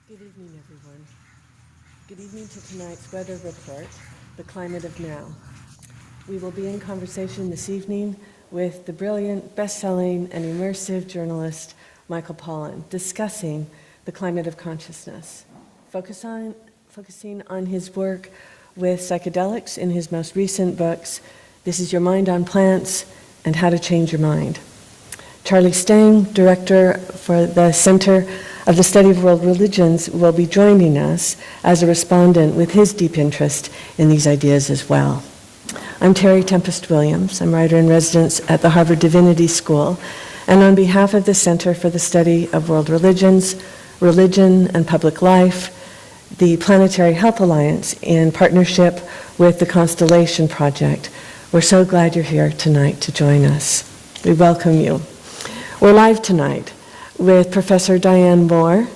Good evening, everyone. Good evening to tonight's weather report, The Climate of Now. We will be in conversation this evening with the brilliant, best-selling, and immersive journalist Michael Pollan, discussing the climate of consciousness, focusing on his work with psychedelics in his most recent books, This Is Your Mind on Plants and How to Change Your Mind. Charlie Stang, director for the Center of the Study of World Religions, will be joining us as a respondent with his deep interest in these ideas as well. I'm Terry Tempest Williams. I'm writer-in-residence at the Harvard Divinity School, and on behalf of the Center for the Study of World Religions, Religion and Public Life, the Planetary Health Alliance, in partnership with the Constellation Project, we're so glad you're here tonight to join us. We welcome you. We're live tonight with Professor Diane Moore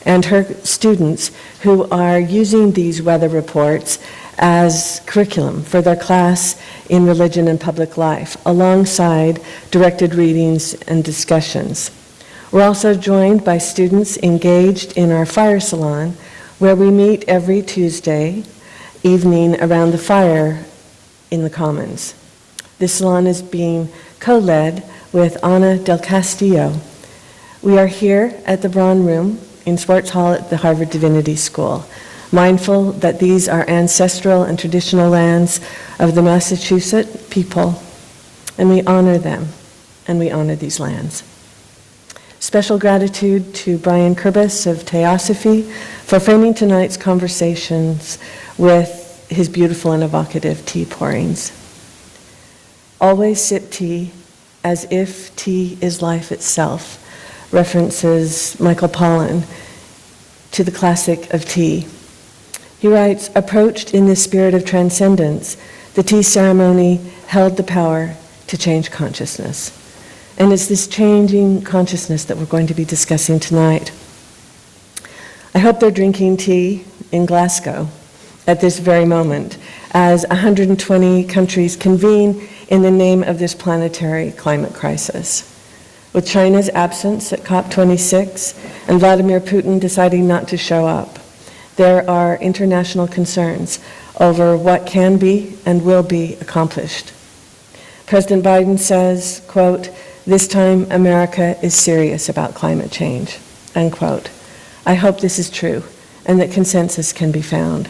and her students who are using these weather reports as curriculum for their class in Religion and Public Life, alongside directed readings and discussions. We're also joined by students engaged in our fire salon, where we meet every Tuesday evening around the fire in the Commons. This salon is being co-led with Ana del Castillo. We are here at the Braun Room in Sports Hall at the Harvard Divinity School, mindful that these are ancestral and traditional lands of the Massachusetts people, and we honor them, and we honor these lands. Special gratitude to Brian Kurbis of Theosophy for framing tonight's conversations with his beautiful and evocative tea pourings. Always sip tea as if tea is life itself, references Michael Pollan to the classic of tea. He writes, approached in this spirit of transcendence, the tea ceremony held the power to change consciousness. And it's this changing consciousness that we're going to be discussing tonight. I hope they're drinking tea in Glasgow at this very moment, as 120 countries convene in the name of this planetary climate crisis. With China's absence at COP26 and Vladimir Putin deciding not to show up, there are international concerns over what can be and will be accomplished. President Biden says, quote, "This time America is serious about climate change," unquote. I hope this is true and that consensus can be found.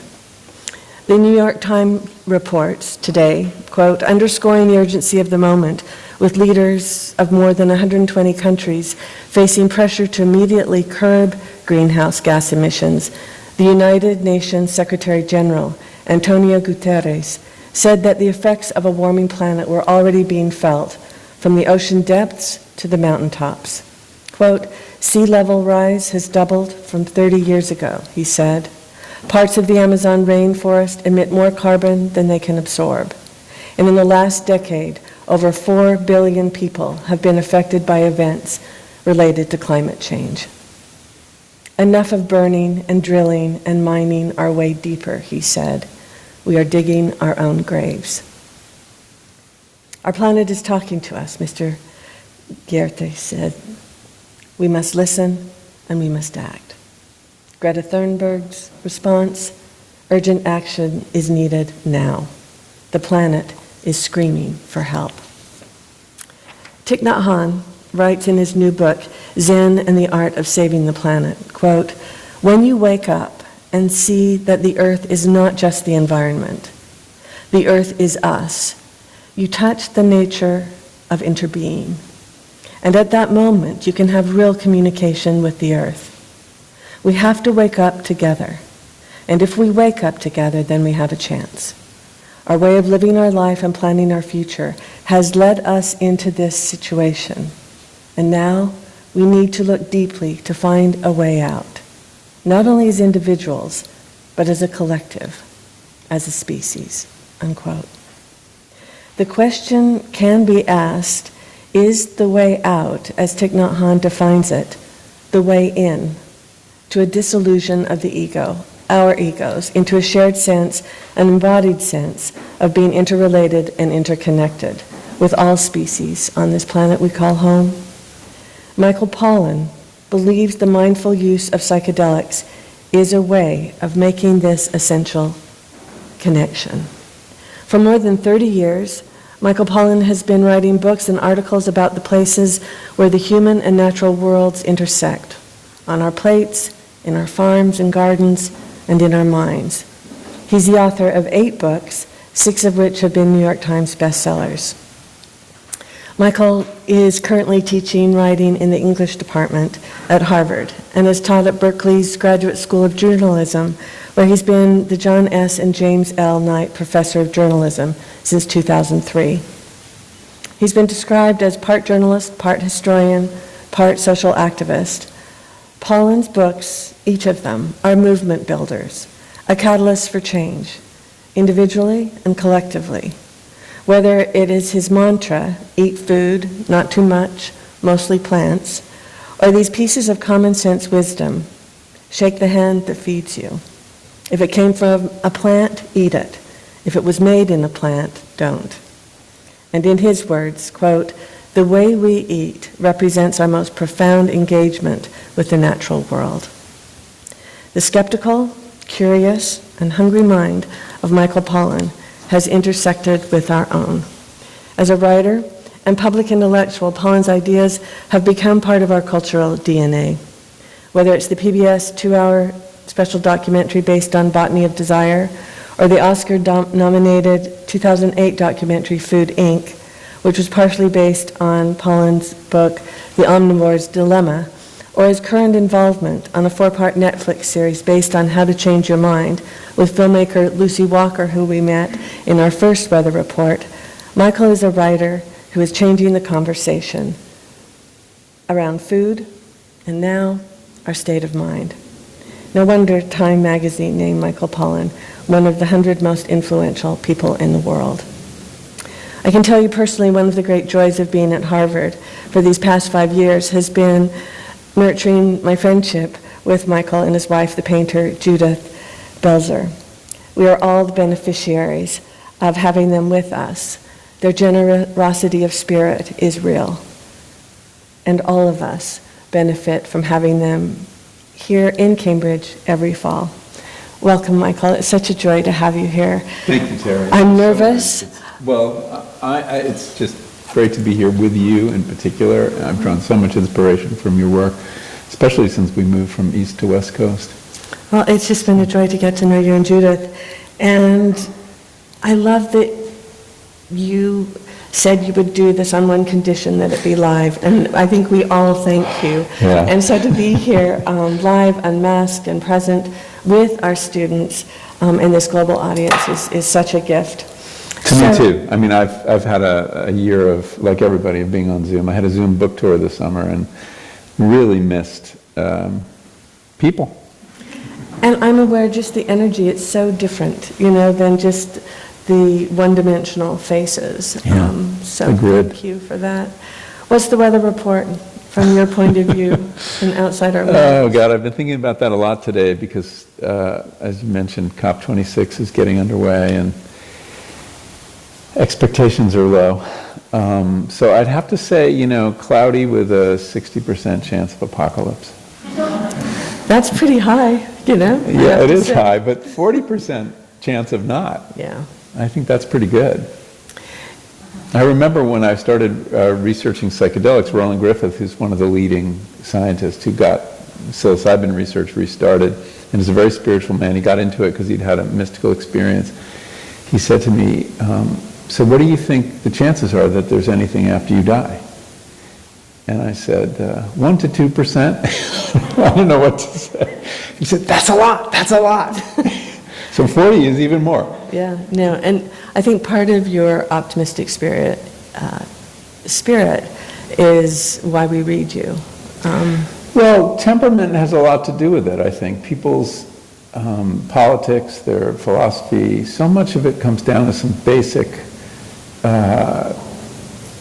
The New York Times reports today, quote, underscoring the urgency of the moment, with leaders of more than 120 countries facing pressure to immediately curb greenhouse gas emissions, the United Nations Secretary General, Antonio Guterres, said that the effects of a warming planet were already being felt from the ocean depths to the mountaintops. Quote, sea level rise has doubled from 30 years ago, he said. Parts of the Amazon rainforest emit more carbon than they can absorb. And in the last decade, over 4 billion people have been affected by events related to climate change. Enough of burning and drilling and mining our way deeper, he said. We are digging our own graves. Our planet is talking to us, Mr. Goethe said. We must listen and we must act. Greta Thunberg's response, urgent action is needed now. The planet is screaming for help. Thich Nhat Hanh writes in his new book, Zen and the Art of Saving the Planet, quote, when you wake up and see that the earth is not just the environment, the earth is us, you touch the nature of interbeing. And at that moment, you can have real communication with the earth. We have to wake up together. And if we wake up together, then we have a chance. Our way of living our life and planning our future has led us into this situation. And now we need to look deeply to find a way out, not only as individuals, but as a collective, as a species, unquote. The question can be asked, is the way out, as Thich Nhat Hanh defines it, the way in to a dissolution of the ego, our egos, into a shared sense, an embodied sense of being interrelated and interconnected with all species on this planet we call home? Michael Pollan believes the mindful use of psychedelics is a way of making this essential connection. For more than 30 years, Michael Pollan has been writing books and articles about the places where the human and natural worlds intersect, on our plates, in our farms and gardens, and in our minds. He's the author of 8 books, 6 of which have been New York Times bestsellers. Michael is currently teaching writing in the English department at Harvard and has taught at Berkeley's Graduate School of Journalism, where he's been the John S. and James L. Knight Professor of Journalism since 2003. He's been described as part journalist, part historian, part social activist. Pollan's books, each of them, are movement builders, a catalyst for change, individually and collectively. Whether it is his mantra, eat food, not too much, mostly plants, or these pieces of common sense wisdom, shake the hand that feeds you. If it came from a plant, eat it. If it was made in a plant, don't. And in his words, quote, "The way we eat represents our most profound engagement with the natural world." The skeptical, curious, and hungry mind of Michael Pollan has intersected with our own. As a writer and public intellectual, Pollan's ideas have become part of our cultural DNA. Whether it's the PBS 2-hour special documentary based on Botany of Desire, or the Oscar-nominated 2008 documentary Food, Inc., which was partially based on Pollan's book, The Omnivore's Dilemma, or his current involvement on a 4-part Netflix series based on How to Change Your Mind with filmmaker Lucy Walker, who we met in our first weather report, Michael is a writer who is changing the conversation around food and now our state of mind. No wonder Time magazine named Michael Pollan one of the 100 most influential people in the world. I can tell you personally, one of the great joys of being at Harvard for these past 5 years has been nurturing my friendship with Michael and his wife, the painter Judith Belzer. We are all the beneficiaries of having them with us. Their generosity of spirit is real, and all of us benefit from having them here in Cambridge every fall. Welcome, Michael. It's such a joy to have you here. Thank you, Terry. I'm nervous. It's just great to be here with you in particular. I've drawn so much inspiration from your work, especially since we moved from East to West Coast. Well, it's just been a joy to get to know you and Judith. And I love that you said you would do this on one condition, that it be live. And I think we all thank you. Yeah. And so to be here live, unmasked, and present with our students in this global audience is such a gift. To me too. I mean, I've had a year of, like everybody, of being on Zoom. I had a Zoom book tour this summer and really missed people. And I'm aware just the energy, it's so different, than just the one-dimensional faces. Yeah. So Agreed. Thank you for that. What's the weather report from your point of view and outside our world? Oh, God, I've been thinking about that a lot today because, as you mentioned, COP26 is getting underway and expectations are low. So I'd have to say, cloudy with a 60% chance of apocalypse. That's pretty high, Yeah, it is high, but 40% chance of not. Yeah. I think that's pretty good. I remember when I started researching psychedelics, Roland Griffith, who's one of the leading scientists who got psilocybin research restarted, and is a very spiritual man. He got into it because he'd had a mystical experience. He said to me, so what do you think the chances are that there's anything after you die? And I said, 1 to 2%. I don't know what to say. He said, that's a lot, that's a lot. So 40 is even more. Yeah, no, and I think part of your optimistic spirit is why we read you. Well, temperament has a lot to do with it, I think. People's politics, their philosophy, so much of it comes down to some basic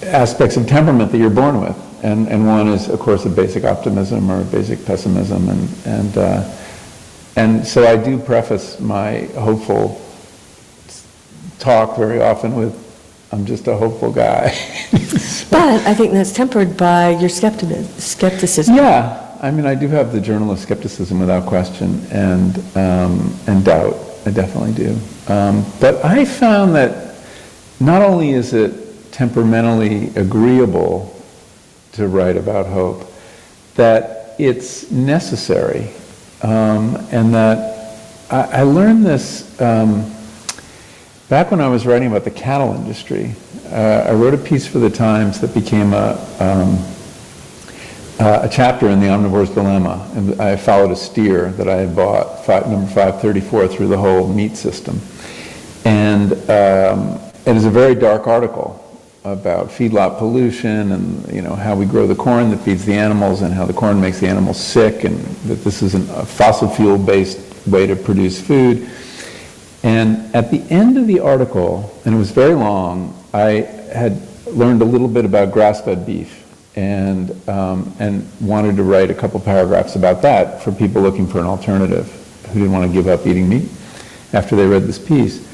aspects of temperament that you're born with. And one is, of course, a basic optimism or a basic pessimism. And so I do preface my hopeful talk very often with, I'm just a hopeful guy. But I think that's tempered by your skepticism. Yeah, I mean, I do have the journalist skepticism without question, and doubt. I definitely do. But I found that not only is it temperamentally agreeable to write about hope, that it's necessary, and that I learned this back when I was writing about the cattle industry. I wrote a piece for the Times that became a chapter in the Omnivore's Dilemma, and I followed a steer that I had bought, number 534, through the whole meat system. And it is a very dark article about feedlot pollution and how we grow the corn that feeds the animals and how the corn makes the animals sick, and that this is a fossil fuel based way to produce food. And at the end of the article, and it was very long, I had learned a little bit about grass-fed beef, and wanted to write a couple paragraphs about that for people looking for an alternative who didn't want to give up eating meat after they read this piece.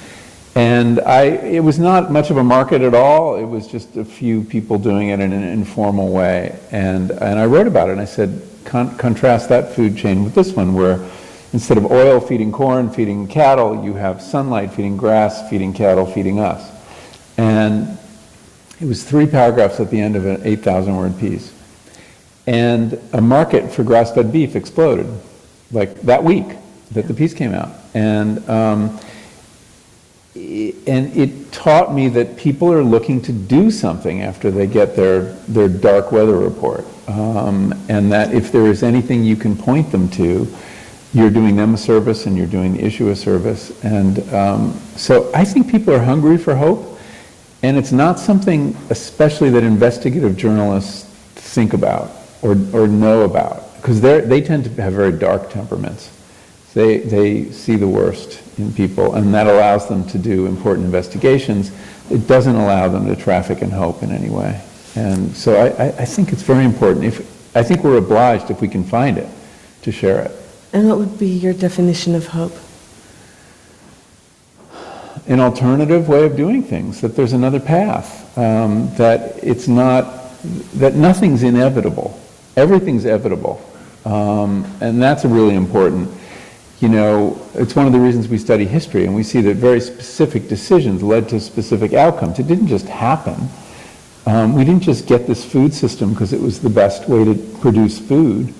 And it was not much of a market at all. It was just a few people doing it in an informal way. And I wrote about it, and I said, contrast that food chain with this one, where instead of oil feeding corn, feeding cattle, you have sunlight feeding grass, feeding cattle, feeding us. And it was 3 paragraphs at the end of an 8,000-word piece. And a market for grass-fed beef exploded, like that week that the piece came out. And it taught me that people are looking to do something after they get their dark weather report. And that if there is anything you can point them to, you're doing them a service and you're doing the issue a service. And so I think people are hungry for hope. And it's not something especially that investigative journalists think about or know about, because they tend to have very dark temperaments. They see the worst in people, and that allows them to do important investigations. It doesn't allow them to traffic in hope in any way. And so I think it's very important. I think we're obliged, if we can find it, to share it. And what would be your definition of hope? An alternative way of doing things, that there's another path, that nothing's inevitable. Everything's evitable. And that's really important. It's one of the reasons we study history, and we see that very specific decisions led to specific outcomes. It didn't just happen. We didn't just get this food system because it was the best way to produce food.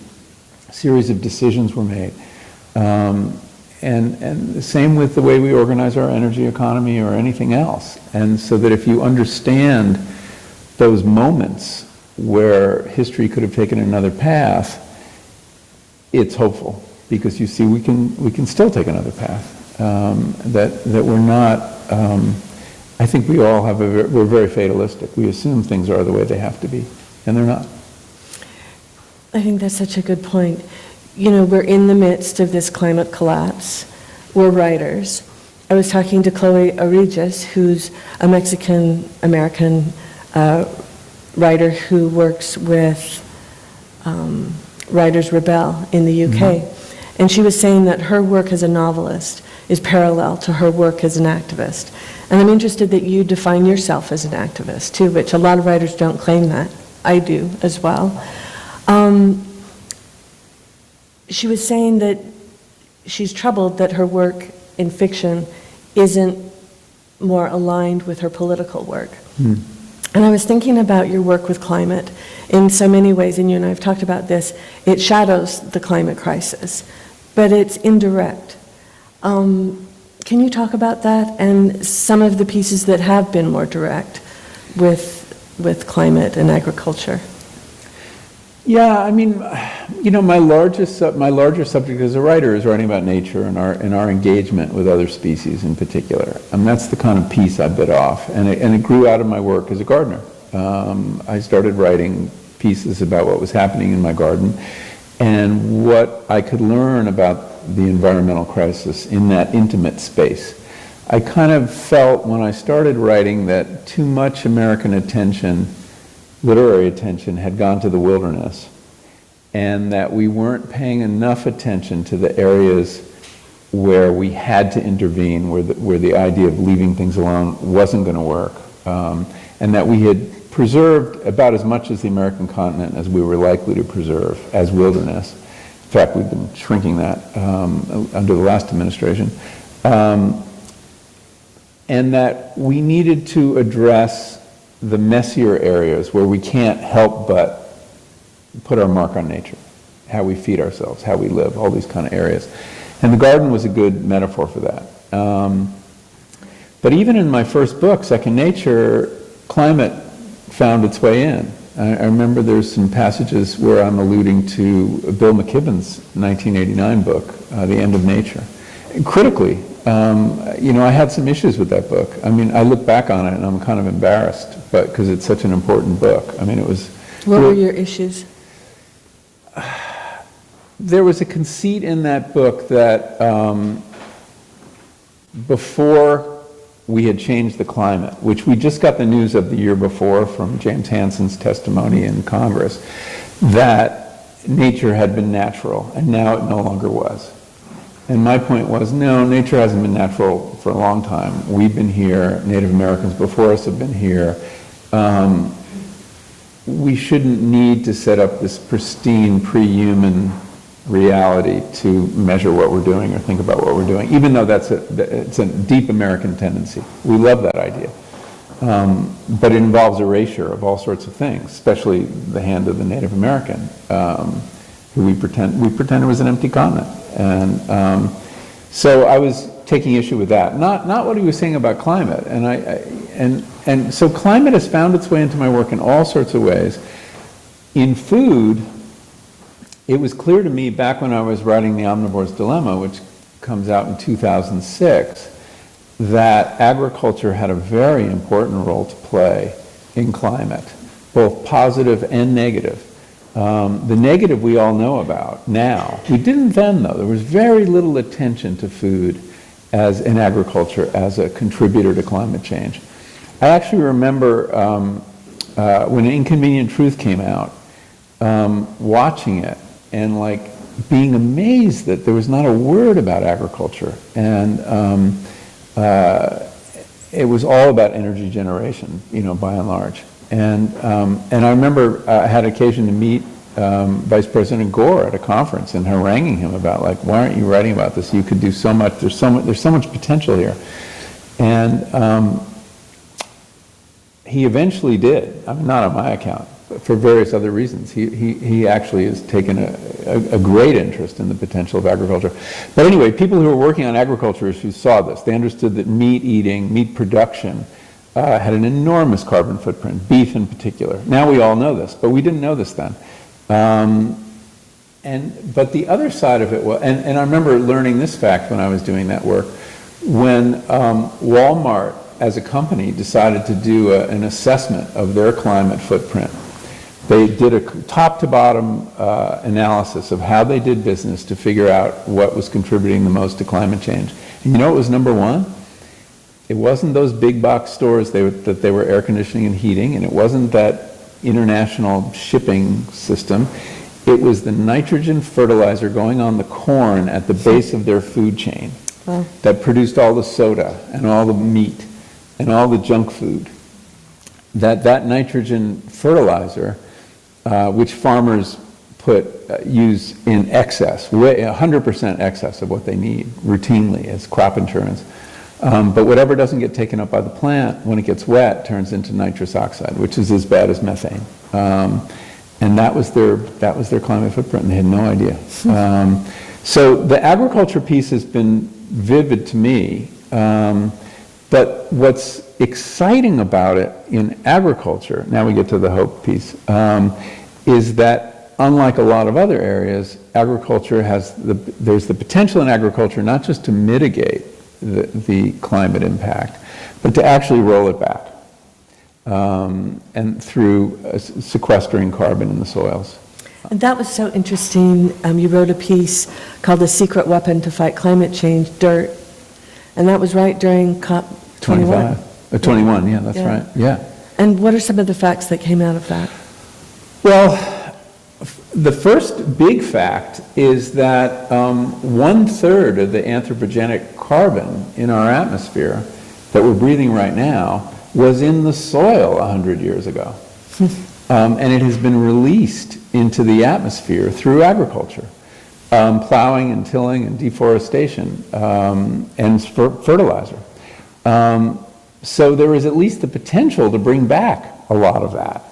A series of decisions were made. And the same with the way we organize our energy economy or anything else. And so that if you understand those moments where history could have taken another path, it's hopeful, because you see we can still take another path. That we're not, I think we all have we're very fatalistic. We assume things are the way they have to be, and they're not. I think that's such a good point. We're in the midst of this climate collapse. We're writers. I was talking to Chloe Oregis, who's a Mexican-American writer who works with Writers Rebel in the UK. Mm-hmm. And she was saying that her work as a novelist is parallel to her work as an activist. And I'm interested that you define yourself as an activist, too, which a lot of writers don't claim that. I do as well. She was saying that she's troubled that her work in fiction isn't more aligned with her political work. Mm. And I was thinking about your work with climate in so many ways, and you and I have talked about this. It shadows the climate crisis, but it's indirect. Can you talk about that and some of the pieces that have been more direct with climate and agriculture? Yeah, I mean, my larger subject as a writer is writing about nature and our engagement with other species in particular. And that's the kind of piece I bit off, and it grew out of my work as a gardener. I started writing pieces about what was happening in my garden and what I could learn about the environmental crisis in that intimate space. I kind of felt when I started writing that too much American attention, literary attention, had gone to the wilderness, and that we weren't paying enough attention to the areas where we had to intervene, where the idea of leaving things alone wasn't going to work, and that we had preserved about as much as the American continent as we were likely to preserve as wilderness. In fact, we've been shrinking that under the last administration. And that we needed to address the messier areas where we can't help but put our mark on nature, how we feed ourselves, how we live, all these kind of areas. And the garden was a good metaphor for that. But even in my first book, Second Nature, climate found its way in. I remember there's some passages where I'm alluding to Bill McKibben's 1989 book, The End of Nature. And critically, I had some issues with that book. I mean, I look back on it and I'm kind of embarrassed, but because it's such an important book. I mean, it was... What were your issues? There was a conceit in that book that before we had changed the climate, which we just got the news of the year before from James Hansen's testimony in Congress, that nature had been natural and now it no longer was. And my point was, no, nature hasn't been natural for a long time. We've been here, Native Americans before us have been here. We shouldn't need to set up this pristine pre-human reality to measure what we're doing or think about what we're doing, even though it's a deep American tendency. We love that idea. But it involves erasure of all sorts of things, especially the hand of the Native American, who we pretend it was an empty continent. And so I was taking issue with that, not what he was saying about climate. And so climate has found its way into my work in all sorts of ways. In food, it was clear to me back when I was writing The Omnivore's Dilemma, which comes out in 2006, that agriculture had a very important role to play in climate, both positive and negative. The negative we all know about now. We didn't then, though. There was very little attention to food in agriculture as a contributor to climate change. I actually remember when Inconvenient Truth came out, watching it and being amazed that there was not a word about agriculture. And it was all about energy generation, by and large. And I remember I had occasion to meet Vice President Gore at a conference and haranguing him about why aren't you writing about this? You could do so much. There's so much potential here. And he eventually did. I mean, not on my account, but for various other reasons. He actually has taken a great interest in the potential of agriculture. But anyway, people who were working on agriculture issues saw this. They understood that meat production had an enormous carbon footprint, beef in particular. Now we all know this, but we didn't know this then. But the other side of it was, and I remember learning this fact when I was doing that work, when Walmart as a company decided to do an assessment of their climate footprint. They did a top to bottom analysis of how they did business to figure out what was contributing the most to climate change. And you know what was number one? It wasn't those big box stores that they were air conditioning and heating, and it wasn't that international shipping system. It was the nitrogen fertilizer going on the corn at the base of their food chain that produced all the soda and all the meat and all the junk food. That nitrogen fertilizer, which farmers use in excess, 100% excess of what they need routinely as crop insurance. But whatever doesn't get taken up by the plant, when it gets wet, turns into nitrous oxide, which is as bad as methane. And that was their climate footprint, and they had no idea. So the agriculture piece has been vivid to me. But what's exciting about it in agriculture, now we get to the hope piece, is that unlike a lot of other areas, agriculture there's the potential in agriculture not just to mitigate the climate impact, but to actually roll it back, and through sequestering carbon in the soils. And that was so interesting. You wrote a piece called "The Secret Weapon to Fight Climate Change," dirt, and that was right during COP21. 21, yeah, that's right, yeah. And what are some of the facts that came out of that? Well, the first big fact is that 1/3 of the anthropogenic carbon in our atmosphere that we're breathing right now was in the soil 100 years ago. And it has been released into the atmosphere through agriculture, plowing and tilling and deforestation, and fertilizer. So there is at least the potential to bring back a lot of that.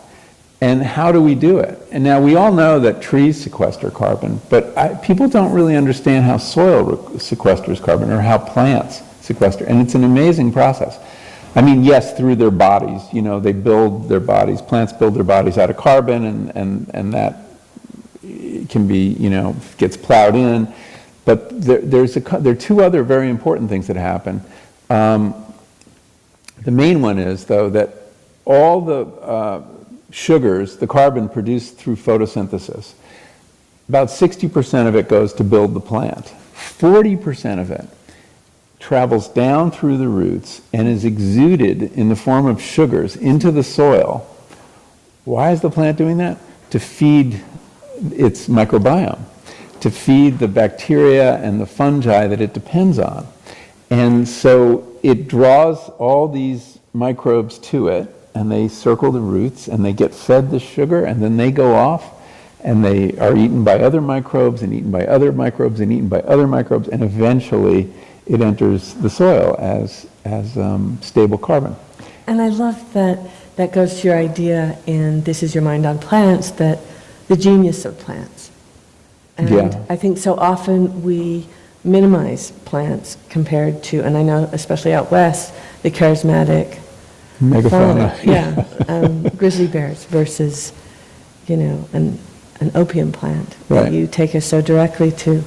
And how do we do it? And now we all know that trees sequester carbon, but people don't really understand how soil sequesters carbon or how plants sequester. And it's an amazing process. I mean, yes, through their bodies, they build their bodies, plants build their bodies out of carbon, and that can be, gets plowed in. But there are two other very important things that happen. The main one is, though, that all the sugars, the carbon produced through photosynthesis, about 60% of it goes to build the plant. 40% of it travels down through the roots and is exuded in the form of sugars into the soil. Why is the plant doing that? To feed its microbiome, to feed the bacteria and the fungi that it depends on. And so it draws all these microbes to it, and they circle the roots, and they get fed the sugar, and then they go off, and they are eaten by other microbes, and eaten by other microbes, and eaten by other microbes, and eventually it enters the soil as stable carbon. And I love that that goes to your idea in This Is Your Mind on Plants, that the genius of plants. And Yeah. I think so often we minimize plants compared to, and I know especially out west, the charismatic Megafauna. fauna, grizzly bears versus, an opium plant Right. that you take us so directly to.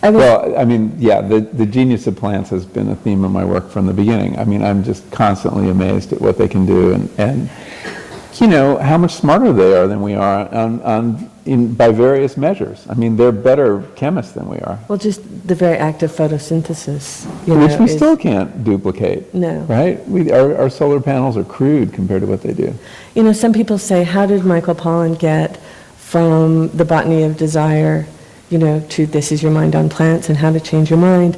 Well, I mean, yeah, the genius of plants has been a theme of my work from the beginning. I mean, I'm just constantly amazed at what they can do, and how much smarter they are than we are by various measures. I mean, they're better chemists than we are. Well, just the very act of photosynthesis, Which we still can't duplicate. No. Right? Our solar panels are crude compared to what they do. Some people say, how did Michael Pollan get from the Botany of Desire, to This Is Your Mind on Plants and How to Change Your Mind?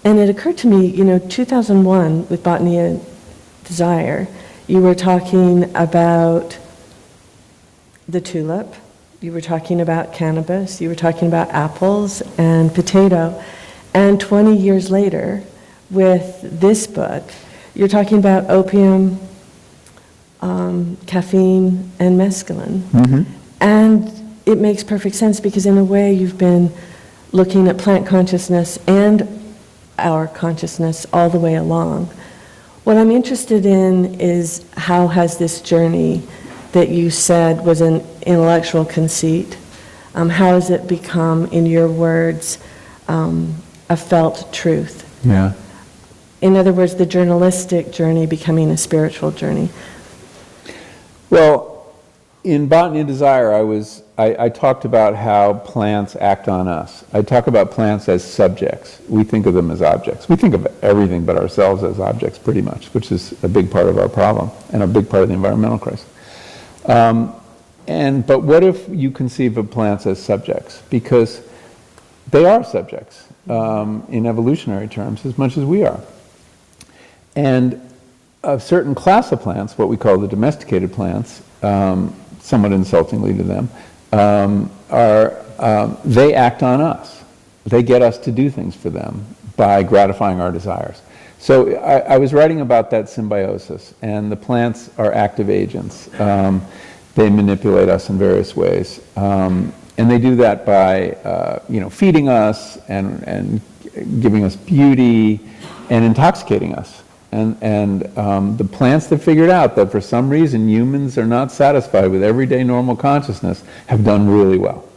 And it occurred to me, 2001 with Botany of Desire, you were talking about the tulip, you were talking about cannabis, you were talking about apples and potato, and 20 years later, with this book, you're talking about opium, caffeine, and mescaline. Mm-hmm. And it makes perfect sense because in a way you've been looking at plant consciousness and our consciousness all the way along. What I'm interested in is how has this journey that you said was an intellectual conceit, how has it become, in your words, a felt truth? Yeah. In other words, the journalistic journey becoming a spiritual journey. Well, in Botany of Desire, I talked about how plants act on us. I talk about plants as subjects. We think of them as objects. We think of everything but ourselves as objects pretty much, which is a big part of our problem and a big part of the environmental crisis. But what if you conceive of plants as subjects? Because they are subjects in evolutionary terms as much as we are. And a certain class of plants, what we call the domesticated plants, somewhat insultingly to them, they act on us. They get us to do things for them by gratifying our desires. So I was writing about that symbiosis, and the plants are active agents. They manipulate us in various ways. And they do that by feeding us and giving us beauty and intoxicating us. And the plants that figured out that for some reason humans are not satisfied with everyday normal consciousness have done really well.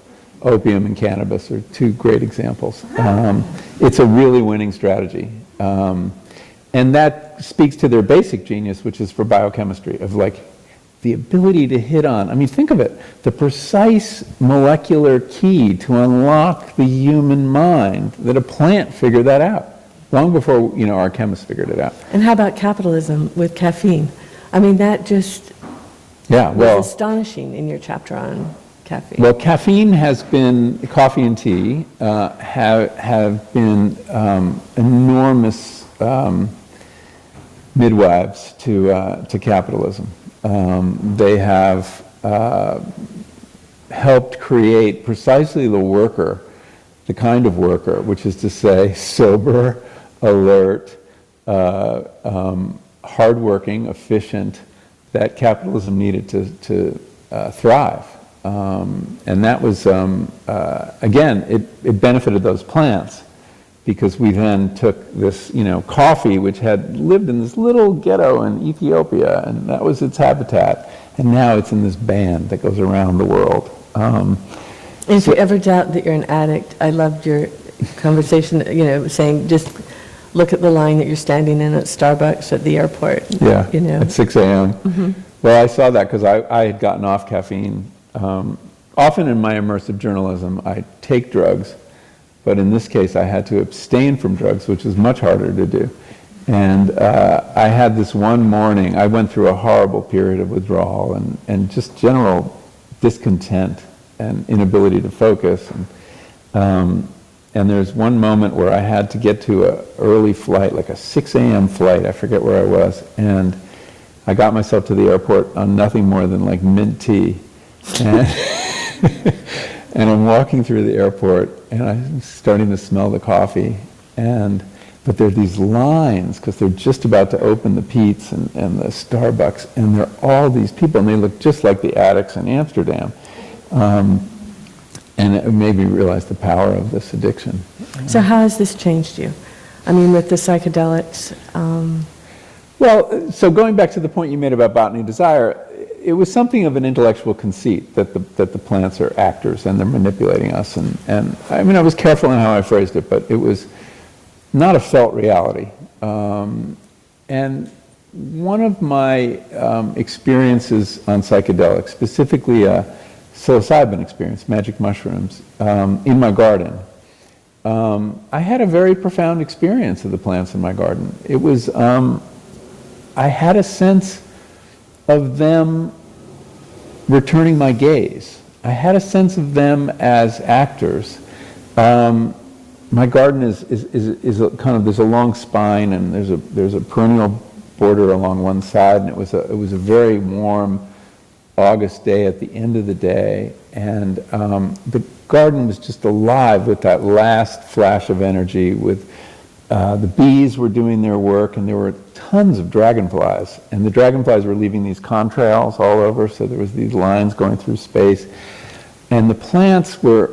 Opium and cannabis are two great examples. It's a really winning strategy. And that speaks to their basic genius, which is for biochemistry, of the ability to hit on, I mean, think of it, the precise molecular key to unlock the human mind, that a plant figured that out. Long before, our chemists figured it out. And how about capitalism with caffeine? I mean, that just was astonishing in your chapter on caffeine. Well, caffeine has been, coffee and tea have been enormous midwives to capitalism. They have helped create precisely the kind of worker, which is to say sober, alert, hardworking, efficient, that capitalism needed to thrive. And that was, again, it benefited those plants, because we then took this, coffee, which had lived in this little ghetto in Ethiopia, and that was its habitat, and now it's in this band that goes around the world. If you ever doubt that you're an addict, I loved your conversation, saying just look at the line that you're standing in at Starbucks at the airport. Yeah, at 6 a.m. Well, I saw that because I had gotten off caffeine. Often in my immersive journalism, I take drugs, but in this case, I had to abstain from drugs, which is much harder to do. And I had this one morning, I went through a horrible period of withdrawal and just general discontent and inability to focus. And there's one moment where I had to get to an early flight, like a 6 a.m. flight, I forget where I was, and I got myself to the airport on nothing more than like mint tea. And, and I'm walking through the airport, and I'm starting to smell the coffee, but there are these lines, because they're just about to open the Pete's and the Starbucks, and there are all these people, and they look just like the addicts in Amsterdam. And it made me realize the power of this addiction. So how has this changed you? I mean, with the psychedelics? Well, so going back to the point you made about botany desire, it was something of an intellectual conceit that the plants are actors and they're manipulating us. And I mean, I was careful in how I phrased it, but it was not a felt reality. And one of my experiences on psychedelics, specifically psilocybin experience, magic mushrooms, in my garden, I had a very profound experience of the plants in my garden. It was, I had a sense of them returning my gaze. I had a sense of them as actors. My garden is a kind of, there's a long spine, and there's a perennial border along one side, and it was a very warm August day at the end of the day, and the garden was just alive with that last flash of energy. With the bees were doing their work, and there were tons of dragonflies, and the dragonflies were leaving these contrails all over, so there was these lines going through space, and the plants were,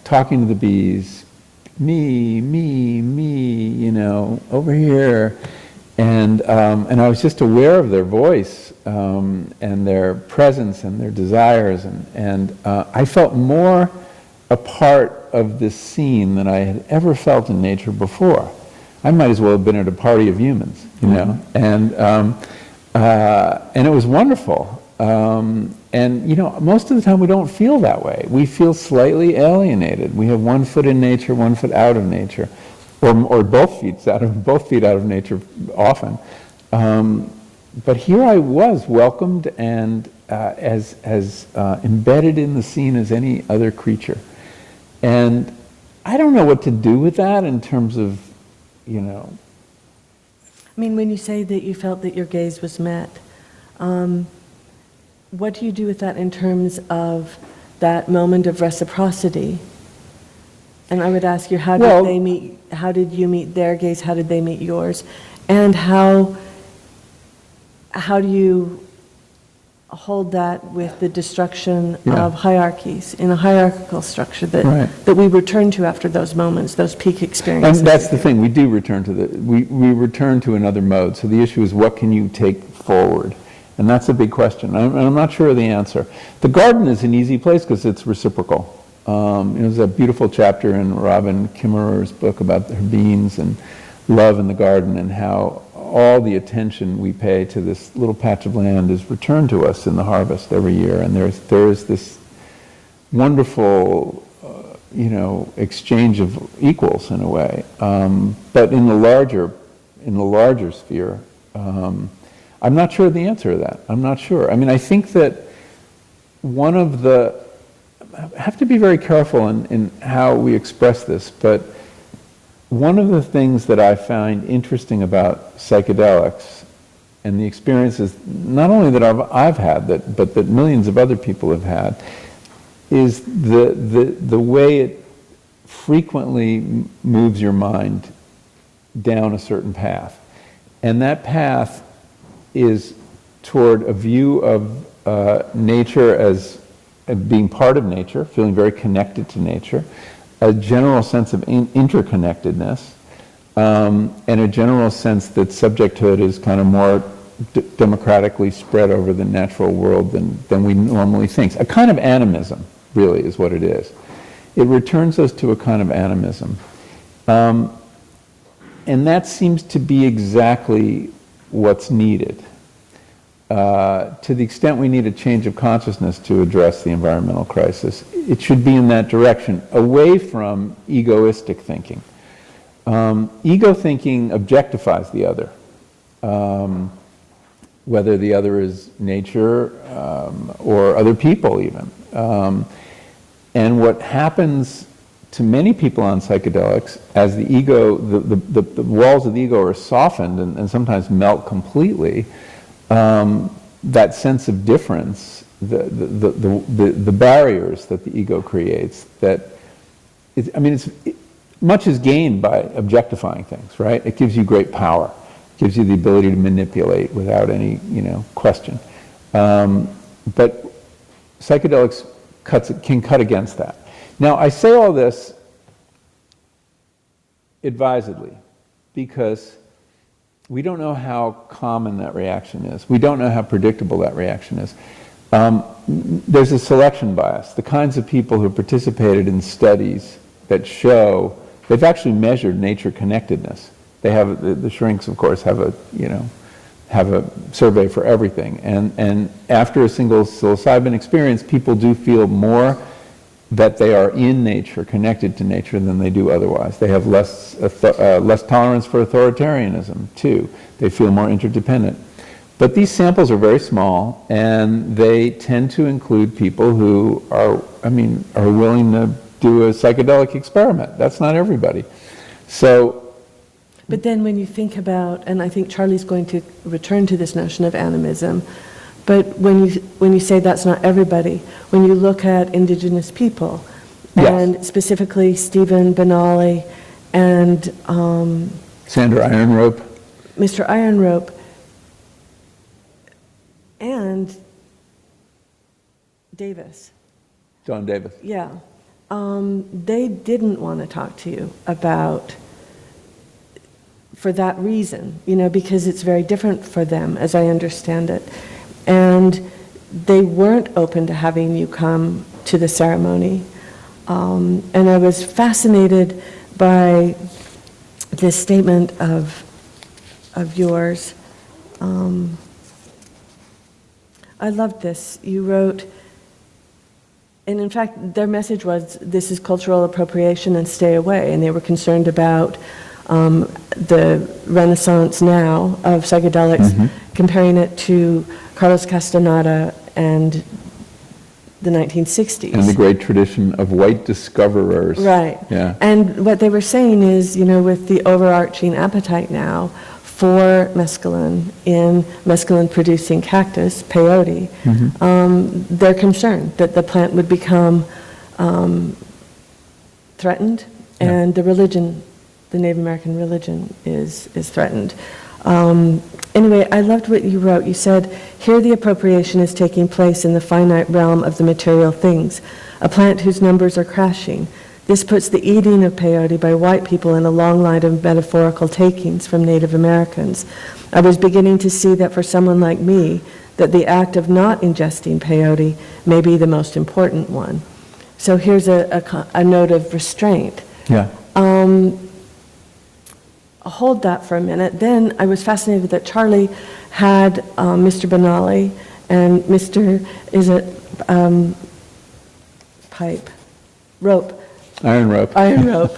talking to the bees, me, over here. And I was just aware of their voice and their presence and their desires, and I felt more a part of this scene than I had ever felt in nature before. I might as well have been at a party of humans, and it was wonderful. And most of the time we don't feel that way. We feel slightly alienated. We have one foot in nature, one foot out of nature. Or both feet out of nature often, but here I was welcomed and as embedded in the scene as any other creature, and I don't know what to do with that in terms of, I mean, when you say that you felt that your gaze was met, what do you do with that in terms of that moment of reciprocity? And I would ask you, how did you meet their gaze? How did they meet yours? And how do you hold that with the destruction of hierarchies in a hierarchical structure that we return to after those moments, those peak experiences? And that's the thing, we do return to we return to another mode. So the issue is, what can you take forward? And that's a big question. I'm not sure of the answer. The garden is an easy place because it's reciprocal. There's a beautiful chapter in Robin Kimmerer's book about her beans and love in the garden, and how all the attention we pay to this little patch of land is returned to us in the harvest every year. And there is this wonderful, exchange of equals in a way. But in the larger sphere, I'm not sure of the answer to that. I'm not sure. I mean, I think that I have to be very careful in how we express this, but one of the things that I find interesting about psychedelics and the experiences not only that I've had, but that millions of other people have had, is the way it frequently moves your mind down a certain path. And that path is toward a view of nature as being part of nature, feeling very connected to nature, a general sense of interconnectedness, and a general sense that subjecthood is kind of more democratically spread over the natural world than we normally think. A kind of animism, really, is what it is. It returns us to a kind of animism. And that seems to be exactly what's needed. To the extent we need a change of consciousness to address the environmental crisis, it should be in that direction, away from egoistic thinking. Ego thinking objectifies the other, whether the other is nature or other people even. And what happens to many people on psychedelics, as the ego, the walls of the ego are softened and sometimes melt completely, that sense of difference, the barriers that the ego creates, much is gained by objectifying things, right? It gives you great power. It gives you the ability to manipulate without any, question. But psychedelics can cut against that. Now, I say all this advisedly because we don't know how common that reaction is. We don't know how predictable that reaction is. There's a selection bias. The kinds of people who participated in studies that show they've actually measured nature connectedness. They have the shrinks, of course, have a survey for everything. And after a single psilocybin experience, people do feel more that they are in nature, connected to nature, than they do otherwise. They have less tolerance for authoritarianism, too. They feel more interdependent. But these samples are very small, and they tend to include people who are willing to do a psychedelic experiment. That's not everybody. But then when you think about, and I think Charlie's going to return to this notion of animism, but when you say that's not everybody, when you look at indigenous people, yes. And specifically Stephen Benally and Sandra Ironrope, Mr. Ironrope, and Davis. John Davis. Yeah. They didn't want to talk to you about, for that reason, because it's very different for them, as I understand it. And they weren't open to having you come to the ceremony. And I was fascinated by this statement of yours. I loved this. You wrote, and in fact, their message was, this is cultural appropriation and stay away. And they were concerned about the renaissance now of psychedelics, comparing it to Carlos Castaneda and the 1960s. And the great tradition of white discoverers. Right. Yeah. And what they were saying is, with the overarching appetite now for mescaline in mescaline-producing cactus, peyote, they're concerned that the plant would become threatened, and the religion, the Native American religion, is threatened. Anyway, I loved what you wrote. You said, here the appropriation is taking place in the finite realm of the material things, a plant whose numbers are crashing. This puts the eating of peyote by white people in a long line of metaphorical takings from Native Americans. I was beginning to see that for someone like me, that the act of not ingesting peyote may be the most important one. So here's a note of restraint. Yeah. Hold that for a minute. Then I was fascinated that Charlie had Mr. Benally and Mr. Ironrope.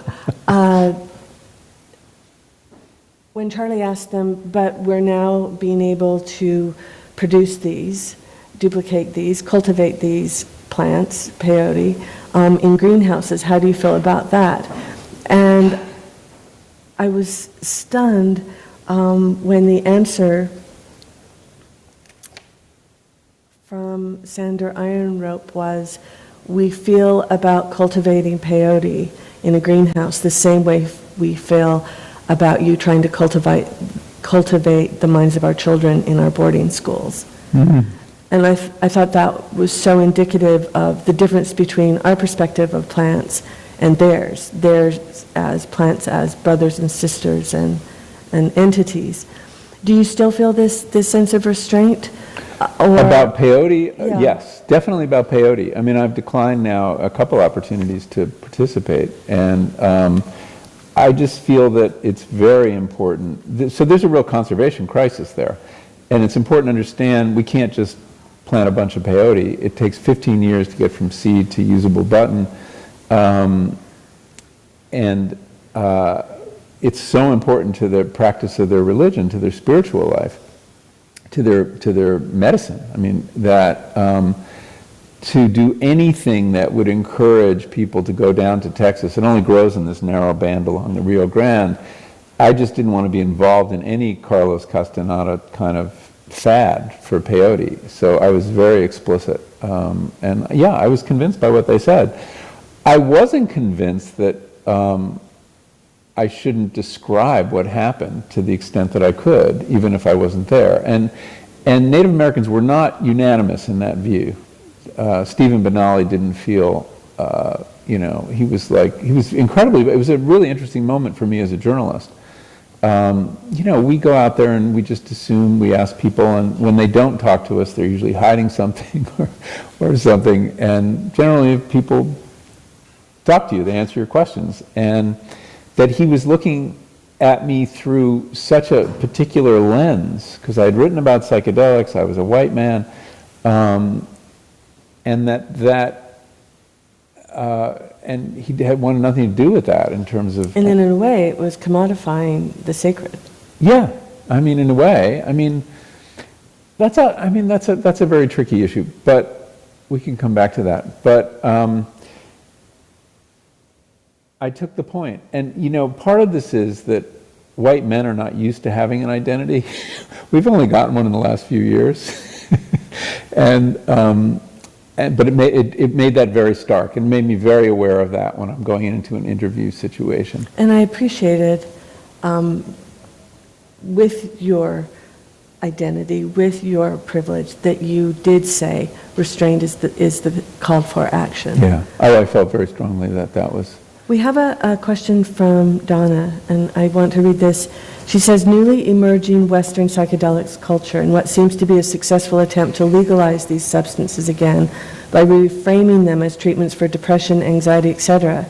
When Charlie asked them, but we're now being able to produce these, duplicate these, cultivate these plants, peyote, in greenhouses, how do you feel about that? And I was stunned when the answer from Sander Ironrope was, we feel about cultivating peyote in a greenhouse the same way we feel about you trying to cultivate the minds of our children in our boarding schools. And I thought that was so indicative of the difference between our perspective of plants and theirs as plants, as brothers and sisters and entities. Do you still feel this sense of restraint? About peyote? Yeah. Yes, definitely about peyote. I mean, I've declined now a couple opportunities to participate, and I just feel that it's very important. So there's a real conservation crisis there, and it's important to understand we can't just plant a bunch of peyote. It takes 15 years to get from seed to usable button, and it's so important to the practice of their religion, to their spiritual life, to their medicine. I mean, that to do anything that would encourage people to go down to Texas, it only grows in this narrow band along the Rio Grande. I just didn't want to be involved in any Carlos Castaneda kind of fad for peyote, so I was very explicit. And yeah, I was convinced by what they said. I wasn't convinced that I shouldn't describe what happened to the extent that I could, even if I wasn't there. And Native Americans were not unanimous in that view. Stephen Benally didn't feel, he was incredibly, it was a really interesting moment for me as a journalist. We go out there and we just assume, we ask people, and when they don't talk to us, they're usually hiding something or something. And generally, if people talk to you, they answer your questions. And that he was looking at me through such a particular lens, because I had written about psychedelics, I was a white man, and and he had wanted nothing to do with that in terms of... And then in a way, it was commodifying the sacred. Yeah, I mean, in a way, I mean, that's a very tricky issue, but we can come back to that. But I took the point. And, part of this is that white men are not used to having an identity. We've only gotten one in the last few years. But it made that very stark and made me very aware of that when I'm going into an interview situation. And I appreciated, with your identity, with your privilege, that you did say restraint is the called for action. Yeah, I felt very strongly that was... We have a question from Donna, and I want to read this. She says, newly emerging Western psychedelics culture and what seems to be a successful attempt to legalize these substances again by reframing them as treatments for depression, anxiety, etc.,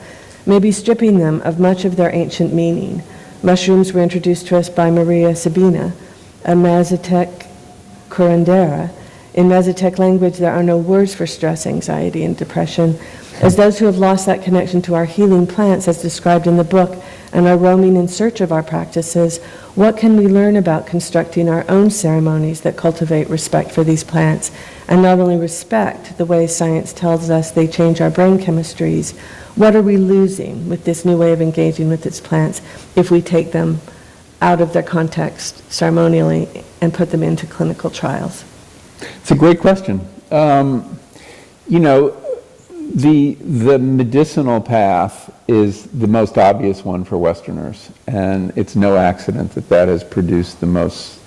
may be stripping them of much of their ancient meaning. Mushrooms were introduced to us by Maria Sabina, a Mazatec curandera. In Mazatec language, there are no words for stress, anxiety, and depression. As those who have lost that connection to our healing plants, as described in the book, and are roaming in search of our practices, what can we learn about constructing our own ceremonies that cultivate respect for these plants, and not only respect the way science tells us they change our brain chemistries? What are we losing with this new way of engaging with its plants if we take them out of their context ceremonially and put them into clinical trials? It's a great question. The medicinal path is the most obvious one for Westerners, and it's no accident that has produced the most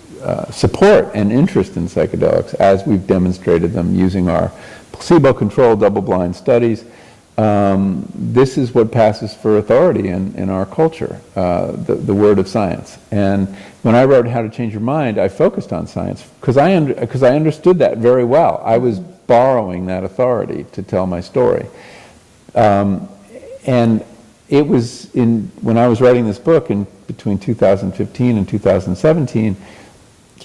support and interest in psychedelics, as we've demonstrated them using our placebo-controlled double-blind studies. This is what passes for authority in our culture, the word of science. And when I wrote How to Change Your Mind, I focused on science because I understood that very well. I was borrowing that authority to tell my story. And it was when I was writing this book in between 2015 and 2017,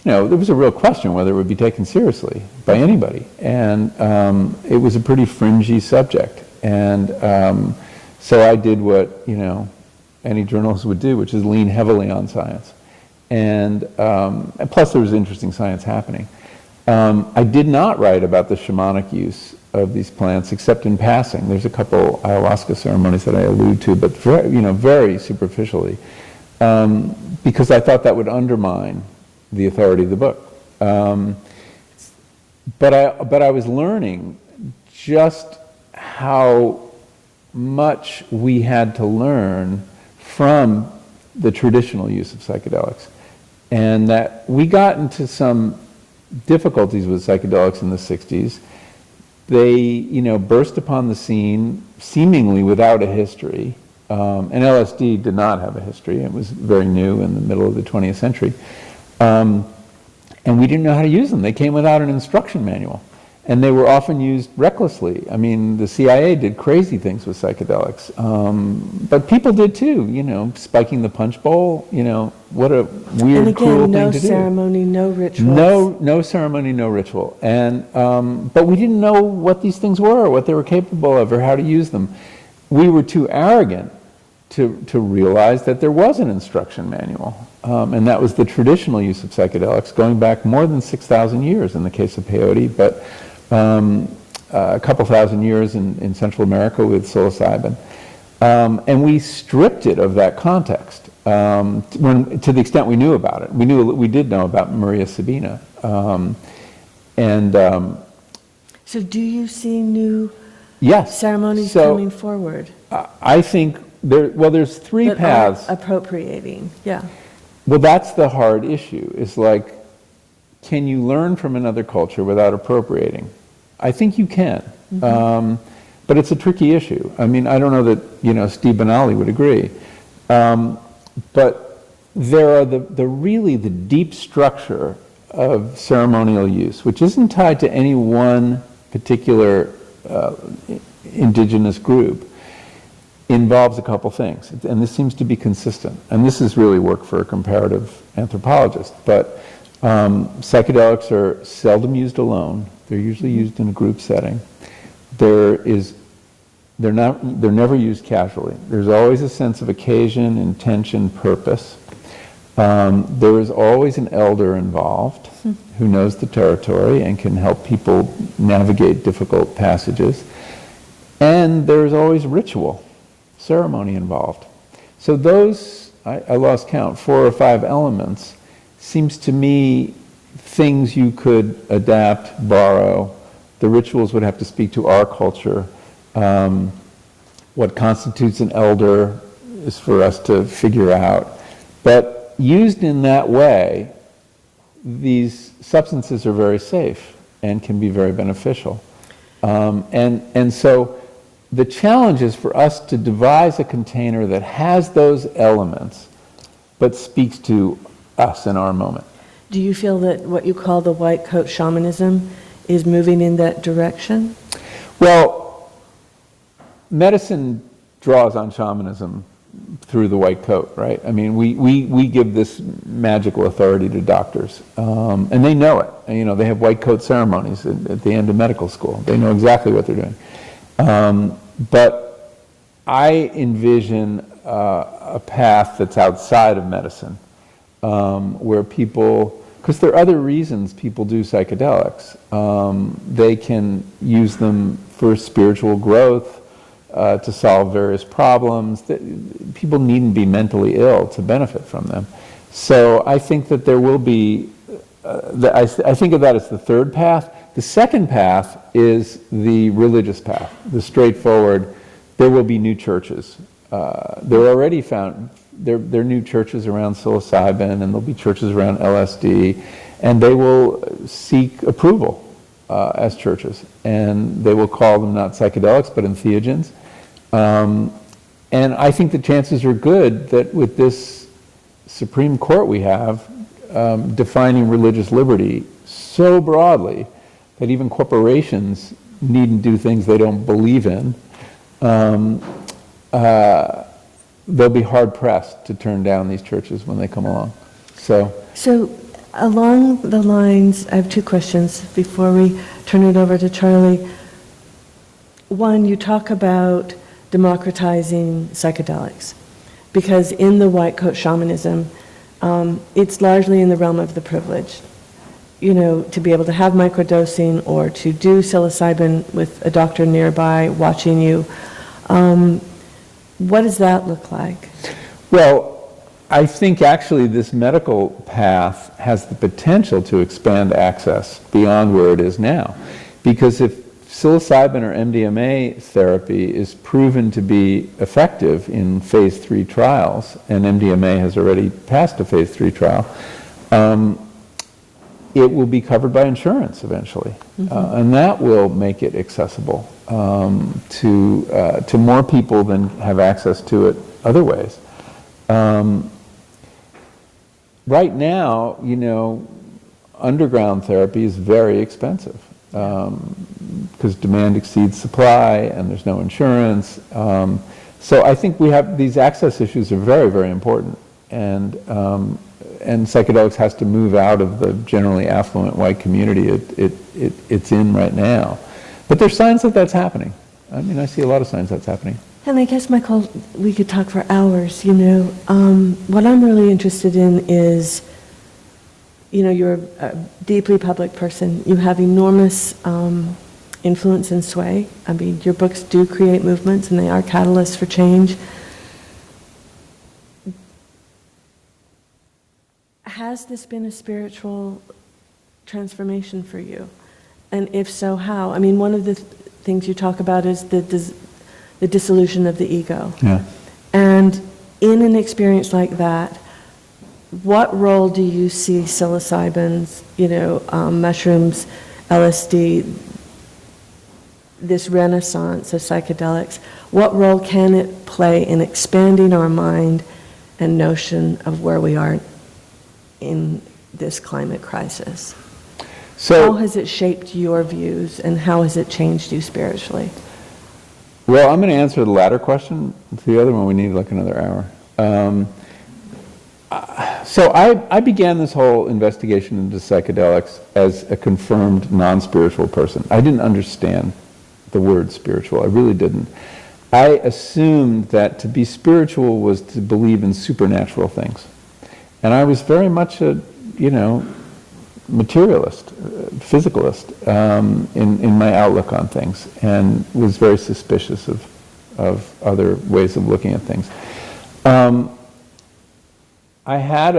there was a real question whether it would be taken seriously by anybody. And it was a pretty fringy subject. And so I did what, any journalist would do, which is lean heavily on science. And plus there was interesting science happening. I did not write about the shamanic use of these plants, except in passing. There's a couple ayahuasca ceremonies that I allude to, but very superficially, because I thought that would undermine the authority of the book. but I was learning just how much we had to learn from the traditional use of psychedelics, and that we got into some difficulties with psychedelics in the 60s. They, burst upon the scene seemingly without a history, and LSD did not have a history. It was very new in the middle of the 20th century, and we didn't know how to use them. They came without an instruction manual. And they were often used recklessly. I mean, the CIA did crazy things with psychedelics, but people did too. Spiking the punch bowl. What a weird, cruel thing to do. And again, no ceremony, no rituals. No ceremony, no ritual. And but we didn't know what these things were, what they were capable of, or how to use them. We were too arrogant to realize that there was an instruction manual, and that was the traditional use of psychedelics, going back more than 6,000 years in the case of peyote, but a couple thousand years in Central America with psilocybin. And we stripped it of that context to the extent we knew about it. We did know about Maria Sabina. So do you see new yes. ceremonies coming forward? I think there's three that paths. Are appropriating, yeah. Well, that's the hard issue. It's like, can you learn from another culture without appropriating? I think you can, but it's a tricky issue. I mean, I don't know that Steve Benally would agree, but there are the deep structure of ceremonial use, which isn't tied to any one particular indigenous group, involves a couple things, and this seems to be consistent. And this is really work for a comparative anthropologist, but psychedelics are seldom used alone. They're usually used in a group setting. They're never used casually. There's always a sense of occasion, intention, purpose. There is always an elder involved who knows the territory and can help people navigate difficult passages. And there's always ritual, ceremony involved. So those, I lost count, 4 or 5 elements, seems to me things you could adapt, borrow. The rituals would have to speak to our culture. What constitutes an elder is for us to figure out. But used in that way, these substances are very safe and can be very beneficial. And so the challenge is for us to devise a container that has those elements, but speaks to us in our moment. Do you feel that what you call the white coat shamanism is moving in that direction? Well, medicine draws on shamanism through the white coat, right? I mean, we give this magical authority to doctors, and they know it. And, they have white coat ceremonies at the end of medical school. They know exactly what they're doing. But I envision a path that's outside of medicine, where people, because there are other reasons people do psychedelics. They can use them for spiritual growth, to solve various problems. People needn't be mentally ill to benefit from them. So I think that there will be, I think of that as the third path. The second path is the religious path, the straightforward, there will be new churches. There are already found, there are new churches around psilocybin, and there'll be churches around LSD, and they will seek approval as churches, and they will call them not psychedelics, but entheogens. And I think the chances are good that with this Supreme Court we have, defining religious liberty so broadly that even corporations needn't do things they don't believe in, they'll be hard-pressed to turn down these churches when they come along. So along the lines, I have 2 questions before we turn it over to Charlie. One, you talk about democratizing psychedelics, because in the white coat shamanism, it's largely in the realm of the privileged. To be able to have microdosing or to do psilocybin with a doctor nearby watching you. What does that look like? Well, I think actually this medical path has the potential to expand access beyond where it is now. Because if psilocybin or MDMA therapy is proven to be effective in phase 3 trials, and MDMA has already passed a phase 3 trial, it will be covered by insurance eventually. And that will make it accessible to more people than have access to it other ways. Right now, you know, underground therapy is very expensive because demand exceeds supply and there's no insurance. So I think we have, these access issues are very, very important. And psychedelics has to move out of the generally affluent white community it's in right now. But there's signs that that's happening. I mean, I see a lot of signs that's happening. And I guess, Michael, we could talk for hours, you know. What I'm really interested in is, you know, you're a deeply public person. You have enormous influence and sway. I mean, your books do create movements and they are catalysts for change. Has this been a spiritual transformation for you? And if so, how? I mean, one of the things you talk about is the dissolution of the ego. Yeah. And in an experience like that, what role do you see psilocybins, you know, mushrooms, LSD, this renaissance of psychedelics, what role can it play in expanding our mind and notion of where we are in this climate crisis? So, how has it shaped your views and how has it changed you spiritually? well, I'm going to answer the latter question. The other one, we need like another hour. So I began this whole investigation into psychedelics as a confirmed non-spiritual person. I didn't understand the word spiritual. I really didn't. I assumed that to be spiritual was to believe in supernatural things. And I was very much a, you know, materialist, physicalist in my outlook on things, and was very suspicious of other ways of looking at things. I had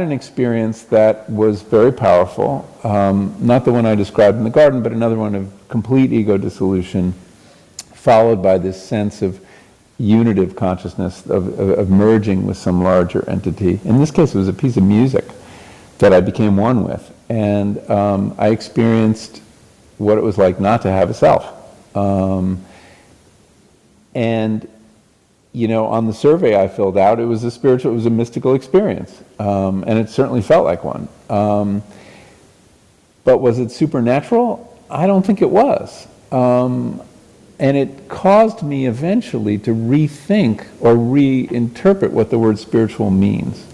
an experience that was very powerful, not the one I described in the garden, but another one of complete ego dissolution, followed by this sense of unitive consciousness, of merging with some larger entity. In this case, it was a piece of music that I became one with. And I experienced what it was like not to have a self. And, you know, on the survey I filled out, it was a mystical experience. And it certainly felt like one. But was it supernatural? I don't think it was. And it caused me eventually to rethink or reinterpret what the word spiritual means.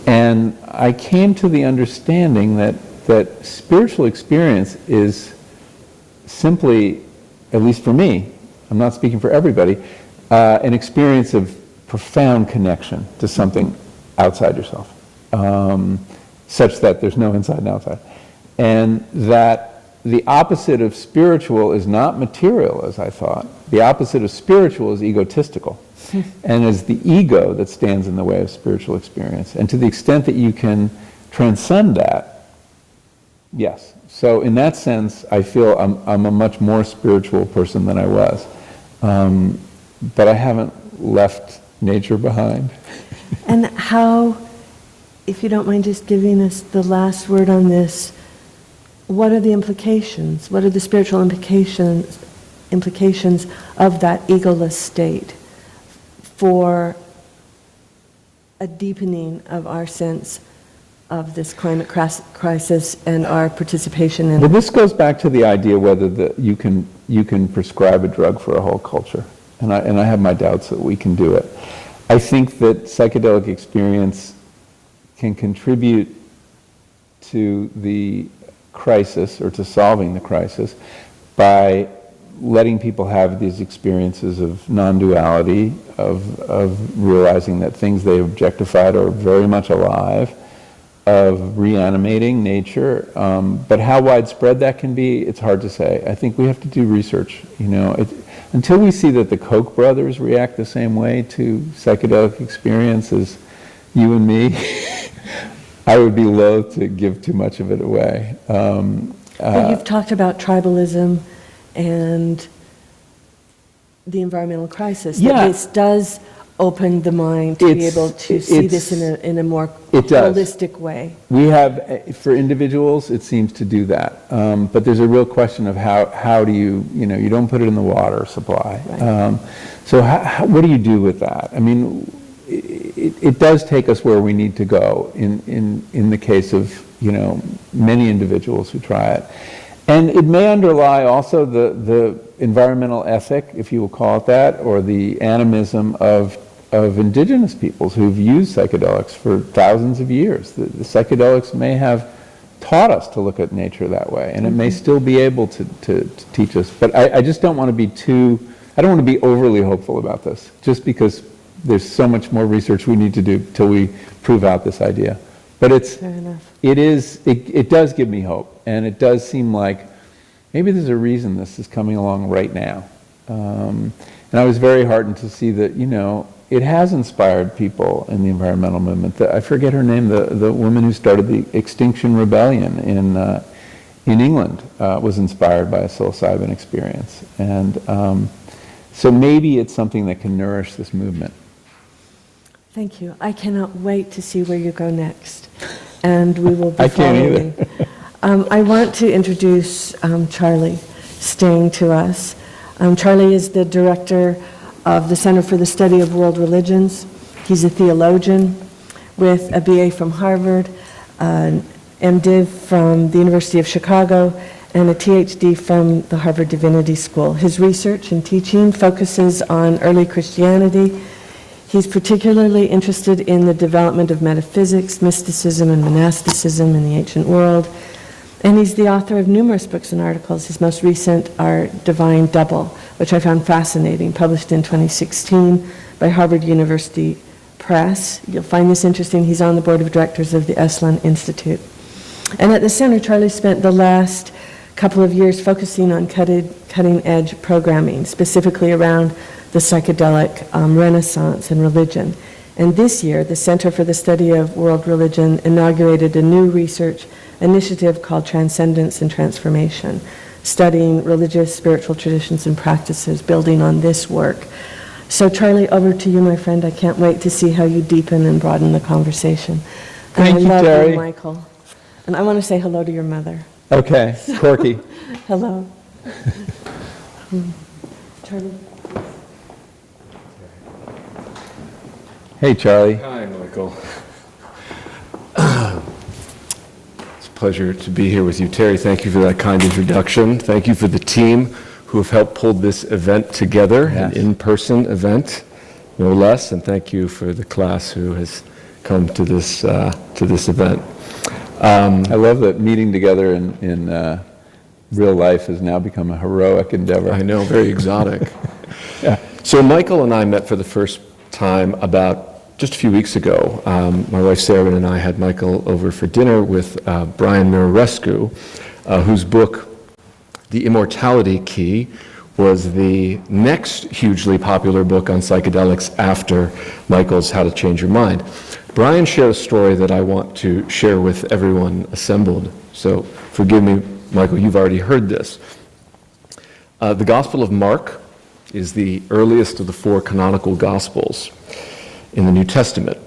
And I came to the understanding that spiritual experience is simply, at least for me, I'm not speaking for everybody, an experience of profound connection to something outside yourself, such that there's no inside and outside. And that the opposite of spiritual is not material, as I thought. The opposite of spiritual is egotistical. And it's the ego that stands in the way of spiritual experience. And to the extent that you can transcend that, yes. So in that sense, I feel I'm a much more spiritual person than I was. But I haven't left nature behind. And how, if you don't mind just giving us the last word on this, what are the implications? What are the spiritual implications of that egoless state for a deepening of our sense of this climate crisis and our participation in Well, this goes back to the idea whether you can prescribe a drug for a whole culture. And I have my doubts that we can do it. I think that psychedelic experience can contribute to the crisis, or to solving the crisis, by letting people have these experiences of non-duality, of realizing that things they objectified are very much alive, of reanimating nature. But how widespread that can be, it's hard to say. I think we have to do research. You know, until we see that the Koch brothers react the same way to psychedelic experience as you and me, I would be loath to give too much of it away. But you've talked about tribalism and the environmental crisis. Yeah. That this does open the mind to be It's- able to see this it's- in a more It does. holistic way. We have, for individuals, it seems to do that. But there's a real question of how do you, you don't put it in the water supply. Right. So what do you do with that? I mean, it does take us where we need to go in the case of, many individuals who try it. And it may underlie also the environmental ethic, if you will call it that, or the animism of indigenous peoples who've used psychedelics for thousands of years. The psychedelics may have taught us to look at nature that way, and it may still be able to teach us. But I just don't want to be I don't want to be overly hopeful about this, just because there's so much more research we need to do till we prove out this idea. But Fair enough. it does give me hope, and it does seem like maybe there's a reason this is coming along right now. And I was very heartened to see that, it has inspired people in the environmental movement. I forget her name, the woman who started the Extinction Rebellion in England was inspired by a psilocybin experience. And so maybe it's something that can nourish this movement. Thank you. I cannot wait to see where you go next. And we will be I can't following. I want to introduce Charlie Stang to us. Charlie is the director of the Center for the Study of World Religions. He's a theologian with a BA from Harvard, an MDiv from the University of Chicago, and a PhD from the Harvard Divinity School. His research and teaching focuses on early Christianity. He's particularly interested in the development of metaphysics, mysticism, and monasticism in the ancient world. And he's the author of numerous books and articles. His most recent are Divine Double, which I found fascinating, published in 2016 by Harvard University Press. You'll find this interesting. He's on the board of directors of the Esalen Institute. And at the center, Charlie spent the last couple of years focusing on cutting-edge programming, specifically around the psychedelic renaissance in religion. And this year, the Center for the Study of World Religion inaugurated a new research initiative called Transcendence and Transformation, studying religious, spiritual traditions and practices, building on this work. So Charlie, over to you, my friend. I can't wait to see how you deepen and broaden the conversation. Thank I you, love Terry. you, Michael. And I want to say hello to your mother. Okay, Corky. Hello. Charlie. Hey, Charlie. Hi, Michael. It's a pleasure to be here with you. Terry, thank you for that kind introduction. Thank you for the team who have helped pull this event together, Yes. an in-person event, no less, and thank you for the class who has come to this event. I love that meeting together in real life has now become a heroic endeavor. I know, very exotic. Yeah. So Michael and I met for the first time about just a few weeks ago. My wife Sarah and I had Michael over for dinner with Brian Mirorescu, whose book, The Immortality Key, was the next hugely popular book on psychedelics after Michael's How to Change Your Mind. Brian shared a story that I want to share with everyone assembled. So forgive me, Michael, you've already heard this. The Gospel of Mark is the earliest of the 4 canonical Gospels in the New Testament.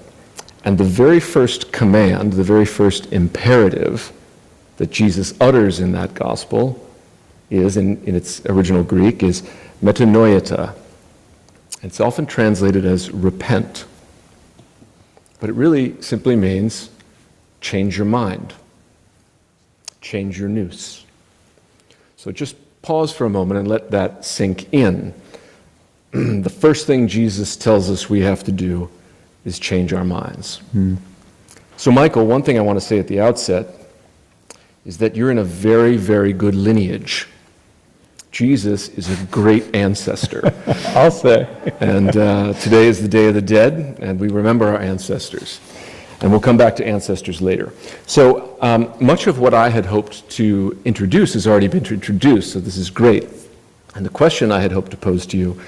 And the very first command, the very first imperative that Jesus utters in that Gospel is, in its original Greek, is metanoia. It's often translated as repent. But it really simply means change your mind, change your nous. So just pause for a moment and let that sink in. The first thing Jesus tells us we have to do is change our minds. So Michael, one thing I want to say at the outset is that you're in a very, very good lineage. Jesus is a great ancestor. I'll say. And today is the Day of the Dead, and we remember our ancestors. And we'll come back to ancestors later. So much of what I had hoped to introduce has already been introduced, so this is great. And the question I had hoped to pose to you,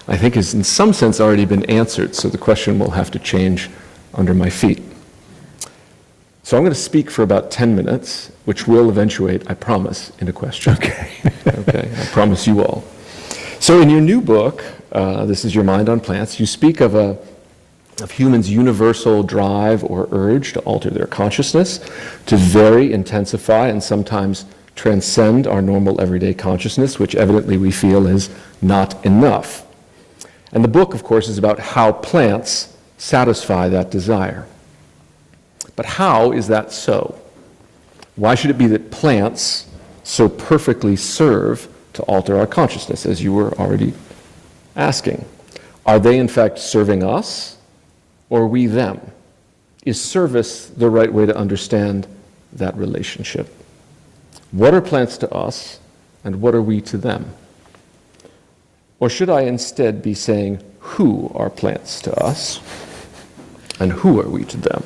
I think, has in some sense already been answered, so the question will have to change under my feet. So I'm going to speak for about 10 minutes, which will eventuate, I promise, in a question. Okay. Okay, I promise you all. So in your new book, This is Your Mind on Plants, you speak of humans' universal drive or urge to alter their consciousness, to vary, intensify, and sometimes transcend our normal everyday consciousness, which evidently we feel is not enough. And the book, of course, is about how plants satisfy that desire. But how is that so? Why should it be that plants so perfectly serve to alter our consciousness, as you were already asking? Are they in fact serving us, or we them? Is service the right way to understand that relationship? What are plants to us, and what are we to them? Or should I instead be saying, who are plants to us, and who are we to them?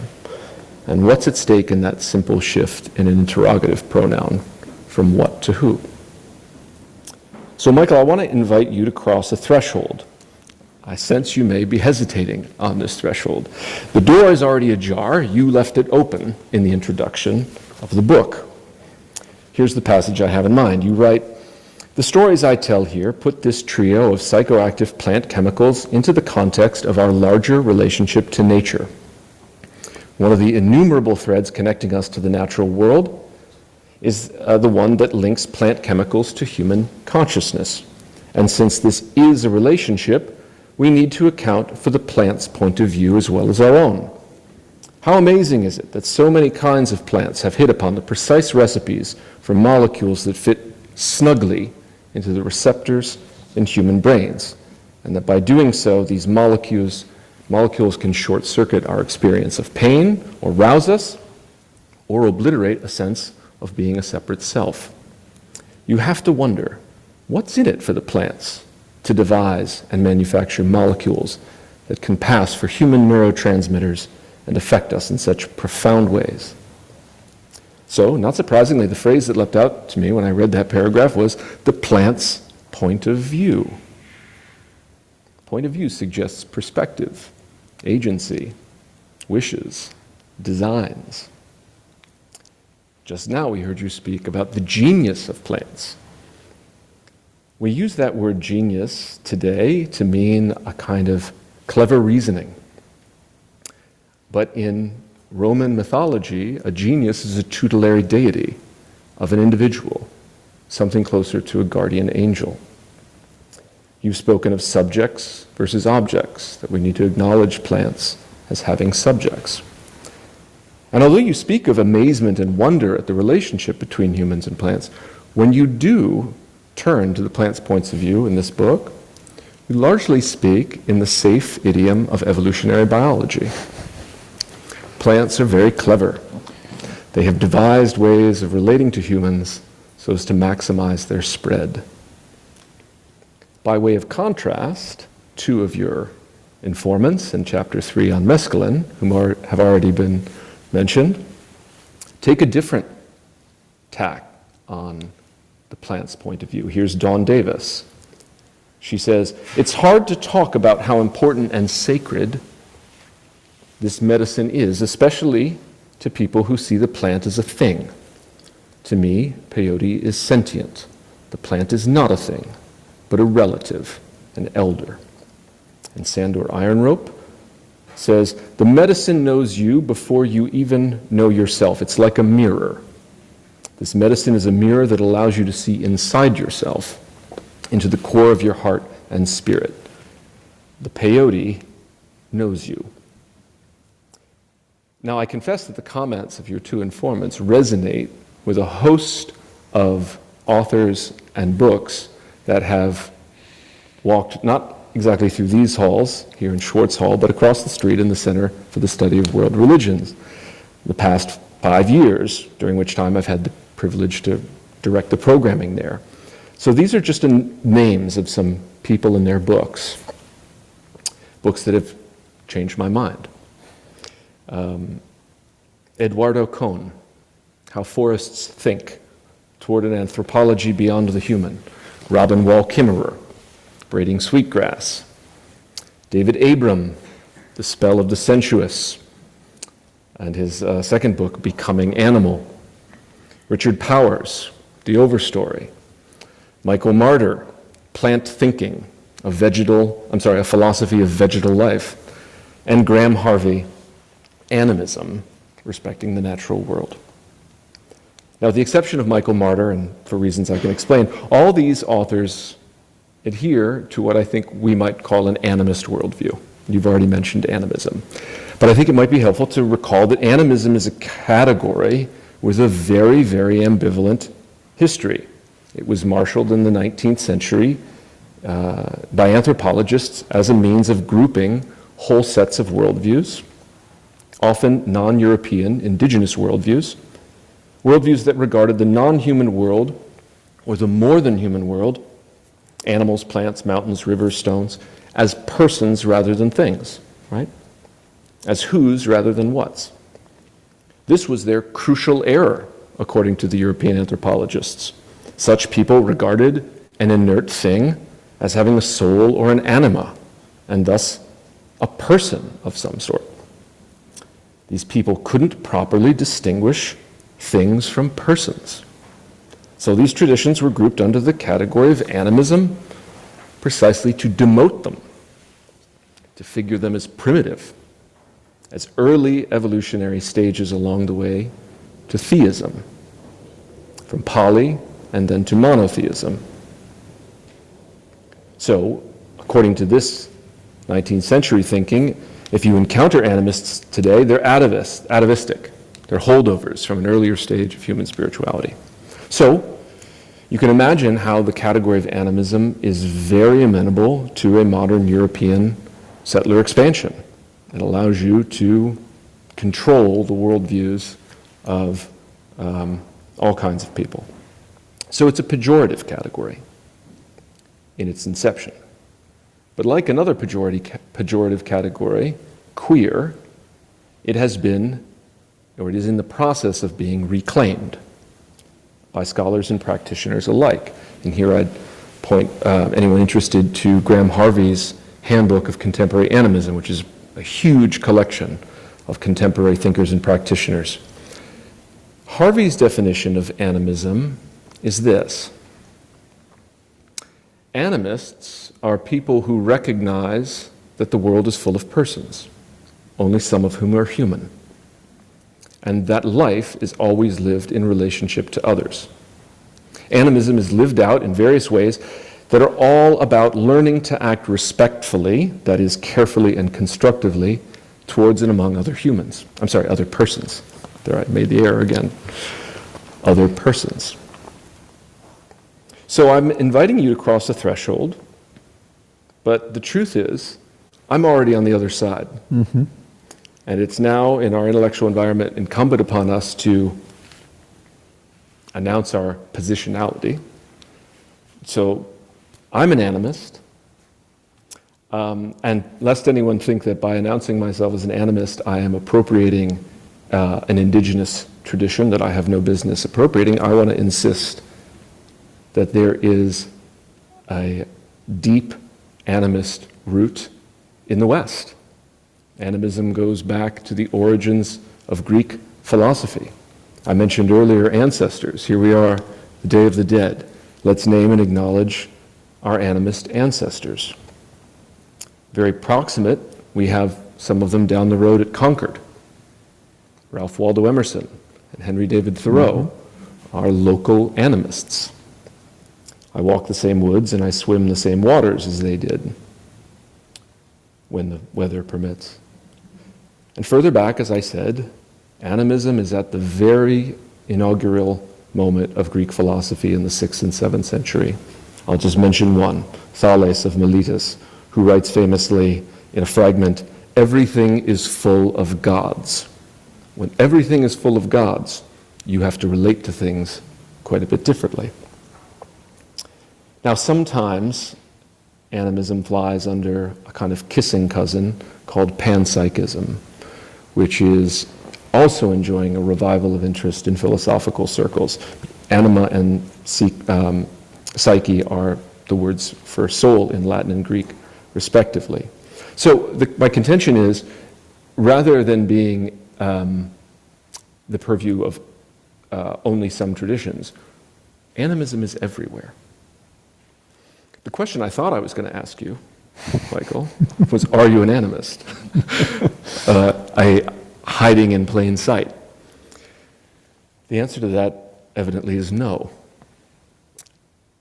And what's at stake in that simple shift in an interrogative pronoun from what to who? So, Michael, I want to invite you to cross a threshold. I sense you may be hesitating on this threshold. The door is already ajar. You left it open in the introduction of the book. Here's the passage I have in mind. You write, "The stories I tell here put this trio of psychoactive plant chemicals into the context of our larger relationship to nature. One of the innumerable threads connecting us to the natural world is the one that links plant chemicals to human consciousness. And since this is a relationship, we need to account for the plant's point of view as well as our own. How amazing is it that so many kinds of plants have hit upon the precise recipes for molecules that fit snugly into the receptors in human brains, and that by doing so, these molecules can short-circuit our experience of pain, or rouse us, or obliterate a sense of being a separate self. You have to wonder, what's in it for the plants to devise and manufacture molecules that can pass for human neurotransmitters and affect us in such profound ways?" So, not surprisingly, the phrase that leapt out to me when I read that paragraph was the plant's point of view. Point of view suggests perspective, agency, wishes, designs. Just now we heard you speak about the genius of plants. We use that word genius today to mean a kind of clever reasoning. But in Roman mythology, a genius is a tutelary deity of an individual, something closer to a guardian angel. You've spoken of subjects versus objects, that we need to acknowledge plants as having subjects. And although you speak of amazement and wonder at the relationship between humans and plants, when you do turn to the plant's points of view in this book, you largely speak in the safe idiom of evolutionary biology. Plants are very clever. They have devised ways of relating to humans so as to maximize their spread. By way of contrast, two of your informants in Chapter 3 on mescaline, whom have already been mentioned, take a different tack on the plant's point of view. Here's Dawn Davis. She says, "It's hard to talk about how important and sacred this medicine is, especially to people who see the plant as a thing. To me, peyote is sentient. The plant is not a thing, but a relative, an elder." And Sandor Ironrope says, "The medicine knows you before you even know yourself. It's like a mirror. This medicine is a mirror that allows you to see inside yourself, into the core of your heart and spirit. The peyote knows you." Now, I confess that the comments of your two informants resonate with a host of authors and books that have walked not exactly through these halls here in Schwartz Hall, but across the street in the Center for the Study of World Religions the past 5 years, during which time I've had the privilege to direct the programming there. So these are just names of some people in their books that have changed my mind. Eduardo Kohn, How Forests Think, Toward an Anthropology Beyond the Human. Robin Wall Kimmerer, Braiding Sweetgrass. David Abram, The Spell of the Sensuous. and his second book, Becoming Animal. Richard Powers, The Overstory. Michael Marder, Plant Thinking, a philosophy of vegetal life. And Graham Harvey, Animism, Respecting the Natural World. Now, with the exception of Michael Marder, and for reasons I can explain, all these authors adhere to what I think we might call an animist worldview. You've already mentioned animism. But I think it might be helpful to recall that animism is a category with a very, very ambivalent history. It was marshaled in the 19th century by anthropologists as a means of grouping whole sets of worldviews, often non-European, indigenous worldviews that regarded the non-human world or the more than human world, animals, plants, mountains, rivers, stones, as persons rather than things, right? As whos rather than whats. This was their crucial error, according to the European anthropologists. Such people regarded an inert thing as having a soul or an anima, and thus a person of some sort. These people couldn't properly distinguish things from persons. So these traditions were grouped under the category of animism precisely to demote them, to figure them as primitive, as early evolutionary stages along the way to theism, from poly and then to monotheism. So, according to this 19th century thinking, if you encounter animists today, they're atavistic. They're holdovers from an earlier stage of human spirituality. So, you can imagine how the category of animism is very amenable to a modern European settler expansion. It allows you to control the worldviews of all kinds of people. So it's a pejorative category in its inception. But like another pejorative category, queer, it has been, or it is in the process of being reclaimed by scholars and practitioners alike. And here I'd point anyone interested to Graham Harvey's Handbook of Contemporary Animism, which is a huge collection of contemporary thinkers and practitioners. Harvey's definition of animism is this: animists are people who recognize that the world is full of persons, only some of whom are human, and that life is always lived in relationship to others. Animism is lived out in various ways that are all about learning to act respectfully, that is, carefully and constructively, towards and among other persons. There, I made the error again. Other persons. So I'm inviting you to cross a threshold, but the truth is, I'm already on the other side. Mm-hmm. And it's now, in our intellectual environment, incumbent upon us to announce our positionality. So I'm an animist, and lest anyone think that by announcing myself as an animist, I am appropriating an indigenous tradition that I have no business appropriating, I want to insist that there is a deep animist root in the West. Animism goes back to the origins of Greek philosophy. I mentioned earlier ancestors. Here we are, the Day of the Dead. Let's name and acknowledge our animist ancestors. Very proximate, we have some of them down the road at Concord. Ralph Waldo Emerson and Henry David Thoreau are local animists. I walk the same woods and I swim the same waters as they did, when the weather permits. And further back, as I said, animism is at the very inaugural moment of Greek philosophy in the 6th and 7th century. I'll just mention one, Thales of Miletus, who writes famously in a fragment, "Everything is full of gods." When everything is full of gods, you have to relate to things quite a bit differently. Now, sometimes animism flies under a kind of kissing cousin called panpsychism, which is also enjoying a revival of interest in philosophical circles. Anima and psyche are the words for soul in Latin and Greek, respectively. So my contention is, rather than being the purview of only some traditions. Animism is everywhere. The question I thought I was going to ask you, Michael, was, are you an animist? Hiding in plain sight. The answer to that evidently is no.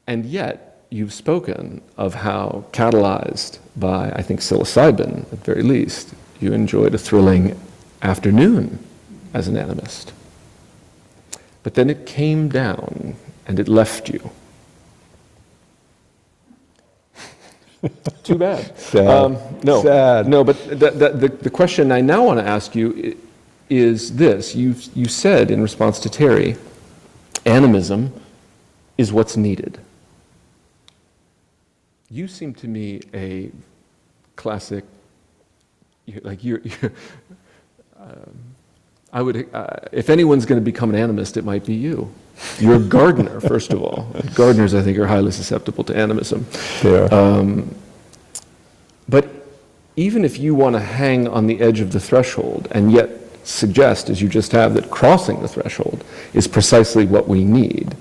And yet, you've spoken of how, catalyzed by, I think, psilocybin, at the very least, you enjoyed a thrilling afternoon as an animist. But then it came down and it left you. Too bad. Sad. No, Sad. no. But the question I now want to ask you is this: you said in response to Terry, animism is what's needed. You seem to me a classic. I would, if anyone's going to become an animist, it might be you. You're a gardener, first of all. Gardeners, I think, are highly susceptible to animism. Yeah. But even if you want to hang on the edge of the threshold and yet suggest, as you just have, that crossing the threshold is precisely what we need,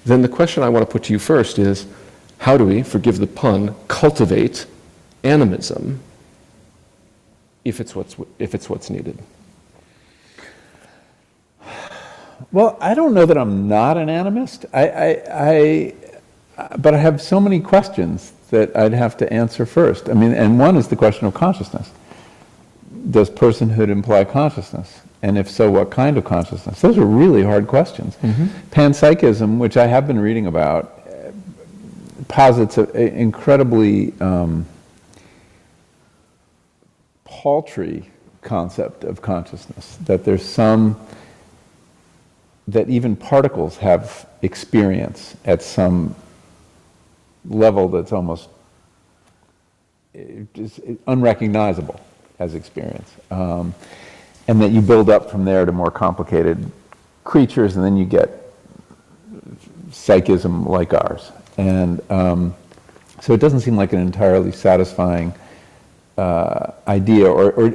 then the question I want to put to you first is, how do we, forgive the pun, cultivate animism if it's what's needed? Well, I don't know that I'm not an animist. But I have so many questions that I'd have to answer first. I mean, and one is the question of consciousness. Does personhood imply consciousness? And if so, what kind of consciousness? Those are really hard questions. Mm-hmm. Panpsychism, which I have been reading about, posits an incredibly paltry concept of consciousness, that there's that even particles have experience at some level that's almost unrecognizable as experience. And that you build up from there to more complicated creatures, and then you get psychism like ours. And so it doesn't seem like an entirely satisfying idea, or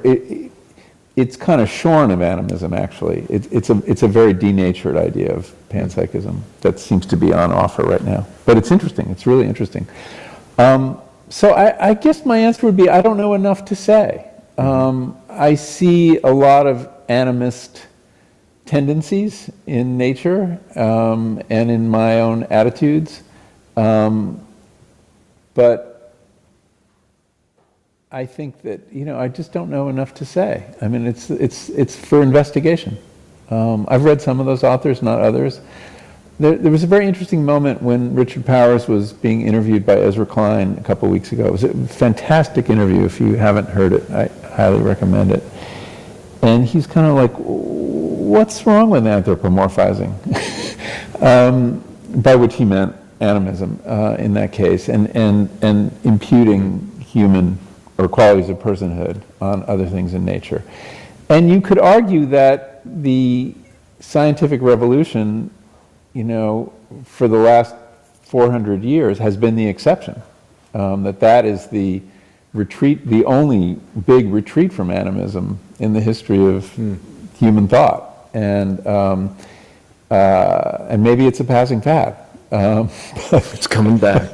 it's kind of shorn of animism, actually. It's a very denatured idea of panpsychism that seems to be on offer right now. But it's interesting. It's really interesting. So I guess my answer would be, I don't know enough to say. I see a lot of animist tendencies in nature and in my own attitudes. But I think that, I just don't know enough to say. I mean, it's for investigation. I've read some of those authors, not others. There was a very interesting moment when Richard Powers was being interviewed by Ezra Klein a couple of weeks ago. It was a fantastic interview. If you haven't heard it, I highly recommend it. And he's kind of like, what's wrong with anthropomorphizing? By which he meant animism in that case, and imputing human or qualities of personhood on other things in nature. And you could argue that the scientific revolution, for the last 400 years has been the exception. That is the retreat, the only big retreat from animism in the history of human thought. And maybe it's a passing fad. It's coming back.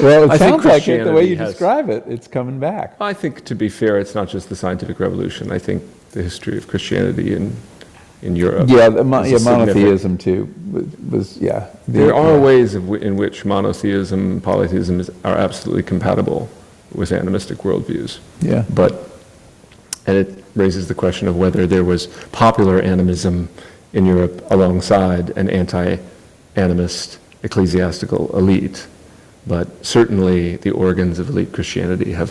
Well, it sounds like it, the way you describe it, it's coming back. I think, to be fair, it's not just the scientific revolution. I think the history of Christianity in Europe. Yeah, monotheism too was. There are ways in which monotheism and polytheism are absolutely compatible with animistic worldviews. Yeah. And it raises the question of whether there was popular animism in Europe alongside an anti-animist ecclesiastical elite. But certainly the organs of elite Christianity have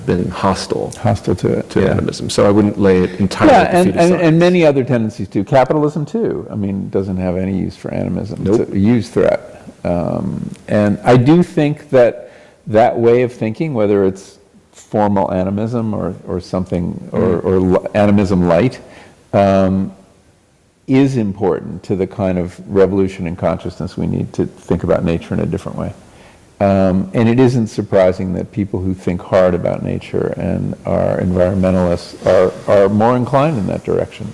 been hostile to it, animism. So I wouldn't lay it entirely at the feet of science. And many other tendencies too. Capitalism too. I mean, doesn't have any use for animism. Nope. It's a huge threat. And I do think that way of thinking, whether it's formal animism or something or animism light, is important to the kind of revolution in consciousness we need to think about nature in a different way. And it isn't surprising that people who think hard about nature and are environmentalists are more inclined in that direction.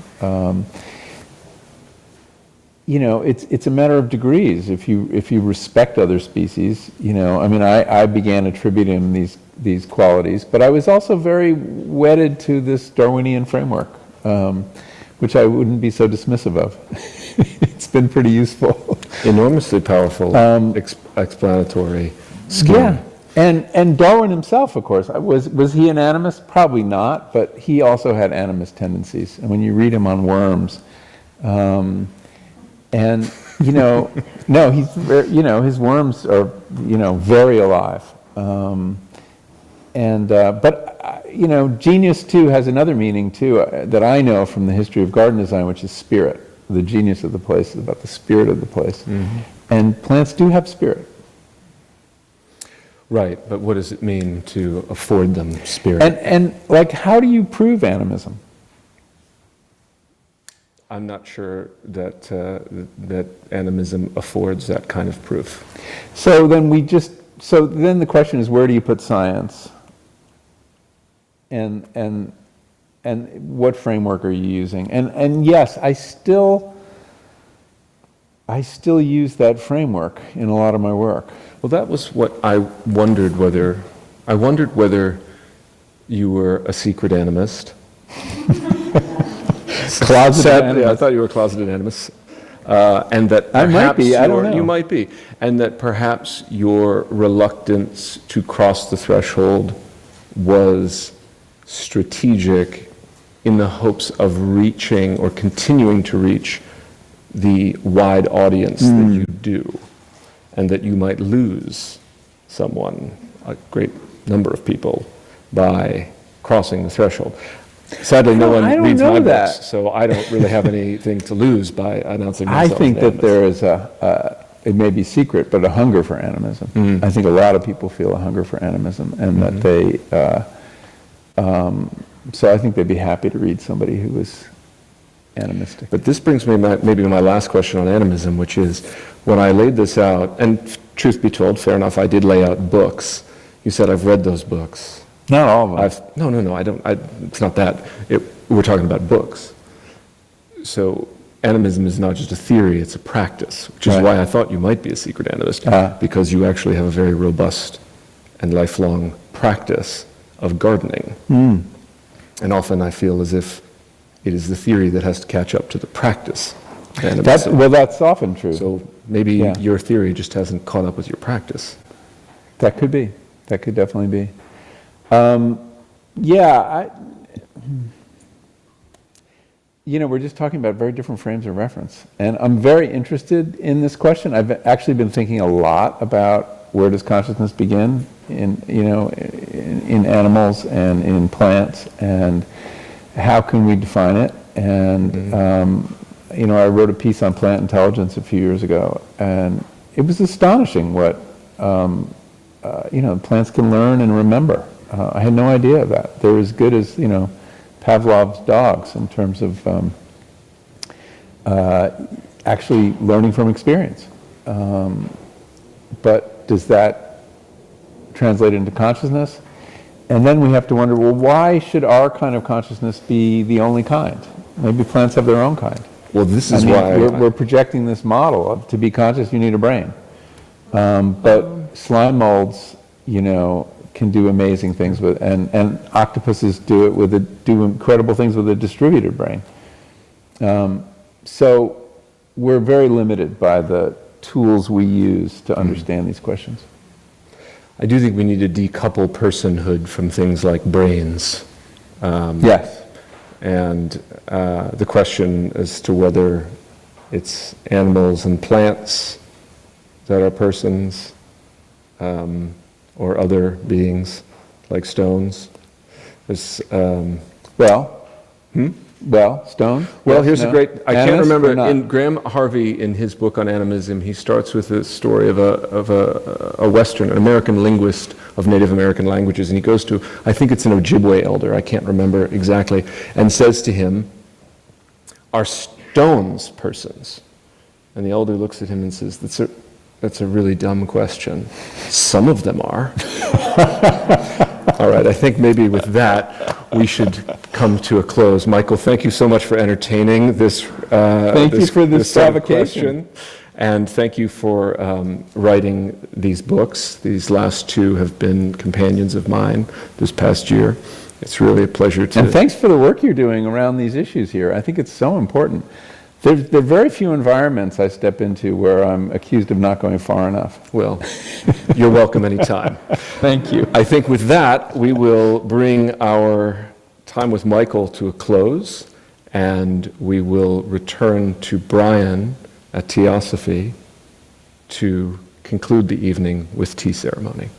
You know, it's a matter of degrees. If you respect other species, you know, I mean, I began attributing these qualities, but I was also very wedded to this Darwinian framework, which I wouldn't be so dismissive of. It's been pretty useful. Enormously powerful explanatory scheme. Yeah, and Darwin himself, of course, was he an animist? Probably not, but he also had animist tendencies. And when you read him on worms, and you know, no, he's very, you know, his worms are, you know, very alive. But you know, genius too has another meaning too that I know from the history of garden design, which is spirit. The genius of the place is about the spirit of the place, and plants do have spirit. Right, but what does it mean to afford them spirit? And like, how do you prove animism? I'm not sure that that animism affords that kind of proof. So then the question is, where do you put science? And what framework are you using? And yes, I still use that framework in a lot of my work. Well, that was what I wondered whether you were a secret animist. Closeted Sadly, I animist. thought you were a closeted animist. And that I might be, I don't know. You might be. And that perhaps your reluctance to cross the threshold was strategic in the hopes of reaching or continuing to reach the wide audience that you do, and that you might lose someone, a great number of people, by crossing the threshold. Sadly, no one I don't reads know my that. books, so I don't really have anything to lose by announcing I myself. think as that animist. there is it may be secret, but a hunger for animism. I think a lot of people feel a hunger for animism, and that they, so I think they'd be happy to read somebody who is animistic. But this brings me maybe to my last question on animism, which is, when I laid this out, and truth be told, fair enough, I did lay out books. You said I've read those books. Not all of them. No, I don't. It's not that. We're talking about books. So animism is not just a theory; it's a practice, which is Right. why I thought you might be a secret animist, because you actually have a very robust and lifelong practice of gardening. And often I feel as if it is the theory that has to catch up to the practice of animism. That's often true. So maybe Yeah. your theory just hasn't caught up with your practice. That could be. That could definitely be. You know, we're just talking about very different frames of reference. And I'm very interested in this question. I've actually been thinking a lot about where does consciousness begin in animals and in plants, and how can we define it? And, you know, I wrote a piece on plant intelligence a few years ago, and it was astonishing what, you know, plants can learn and remember. I had no idea of that. They're as good as, you know, Pavlov's dogs in terms of actually learning from experience. But does that translate into consciousness? And then we have to wonder, well, why should our kind of consciousness be the only kind? Maybe plants have their own kind. Well, this I is mean, why we're projecting this model of to be conscious, you need a brain. But slime molds, you know, can do amazing things with, and octopuses do incredible things with a distributed brain. So we're very limited by the tools we use to understand these questions. I do think we need to decouple personhood from things like brains. Yes. And the question as to whether it's animals and plants that are persons, or other beings like stones. There's, Stone? well, Yes, here's no? a great, I can't Animist or remember, not? in Graham Harvey, in his book on animism, he starts with the story of a Western, an American linguist of Native American languages, and he goes to, I think it's an Ojibwe elder, I can't remember exactly, and says to him, "Are stones persons?" And the elder looks at him and says, That's a really dumb question. Some of them are. All right, I think maybe with that, we should come to a close. Michael, thank you so much for entertaining this. Thank you for this set of provocation. question. And thank you for writing these books. These last two have been companions of mine this past year. It's really a pleasure to... And thanks for the work you're doing around these issues here. I think it's so important. There are very few environments I step into where I'm accused of not going far enough. Well, you're welcome anytime. Thank you. I think with that, we will bring our time with Michael to a close, and we will return to Brian at Theosophy to conclude the evening with tea ceremony.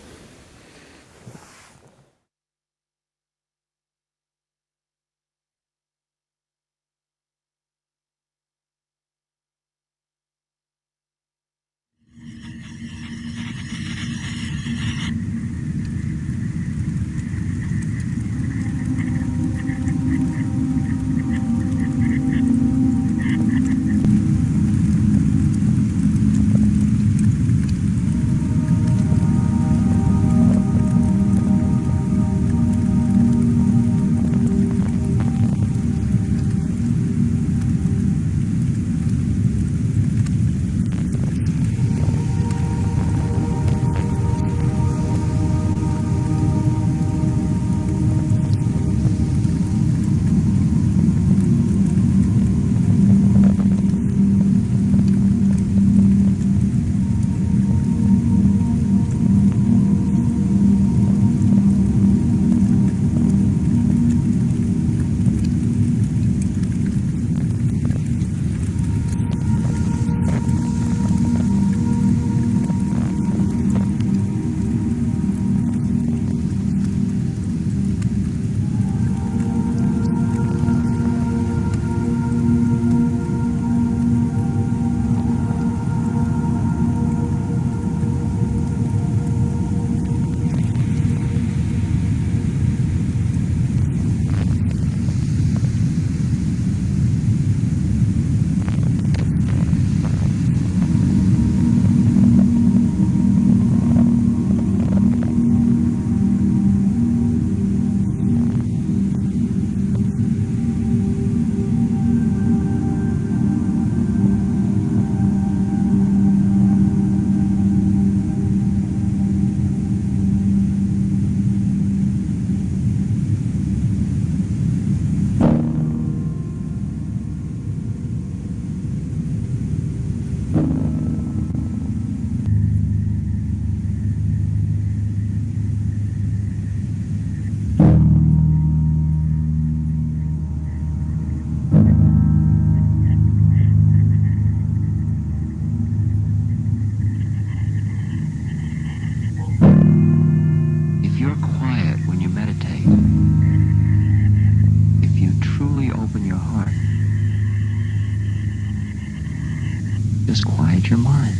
Just quiet your mind.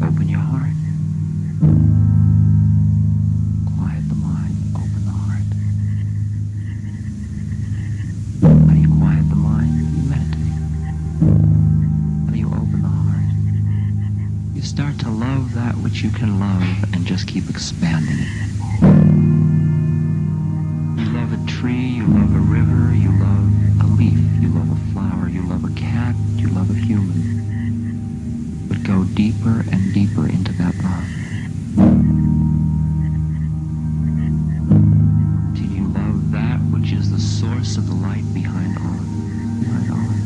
Open your heart. Quiet the mind. Open the heart. How do you quiet the mind? You meditate. How do you open the heart? You start to love that which you can love and just keep expanding it. You love a tree, you love a river, you love a leaf, you love a flower, you love a cat, you love a human. But go deeper and deeper into that love. Till you love that which is the source of the light behind all of it. Behind all of it.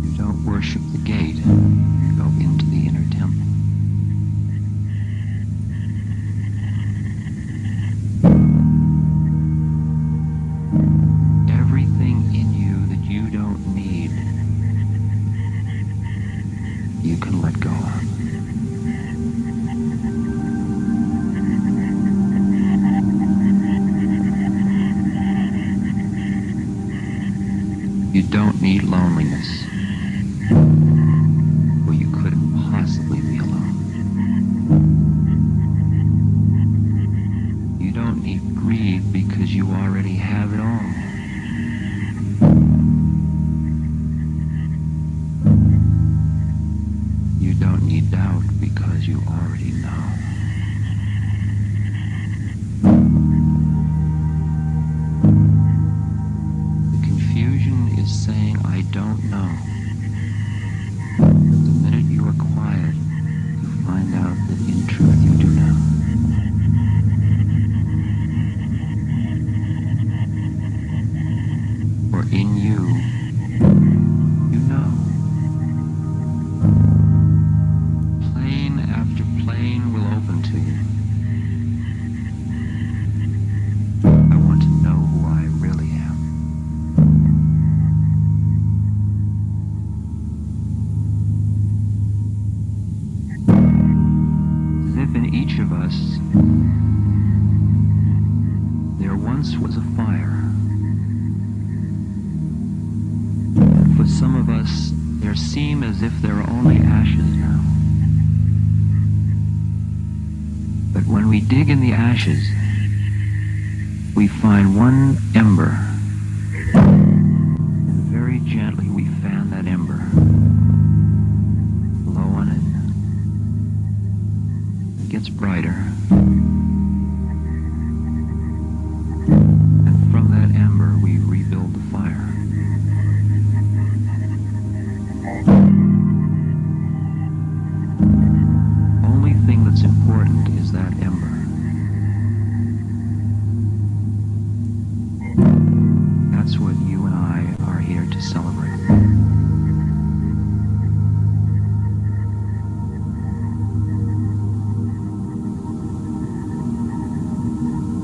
You don't worship the gate, you go into the inner temple. Everything in you that you don't need, you can let go of. You don't need loneliness, or you couldn't possibly be alone. You don't need greed because you already have it all. don't know. But the minute you are quiet, you find out that in truth you do know. For in you, you know. Plane after plane will open to you. I want to know who I really am. As if in each of us, there once was a fire. And for some of us, there seem as if there are only ashes now. But when we dig in the ashes, we find one ember, and very gently we fan that ember, blow on it. It gets brighter, and from that ember we rebuild the fire. Only thing that's important is that ember. That's what you and I are here to celebrate.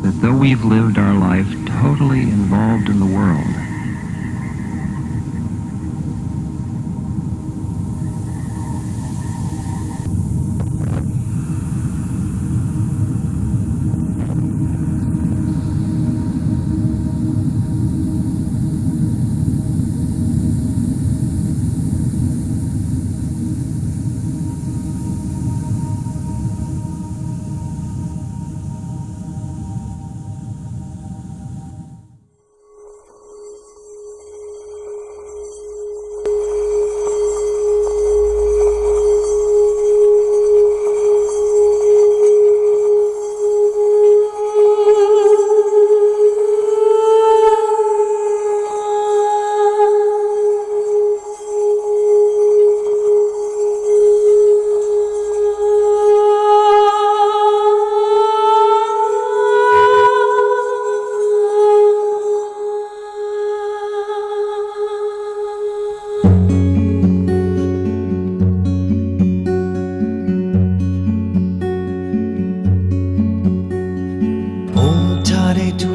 That though we've lived our life totally involved in the world,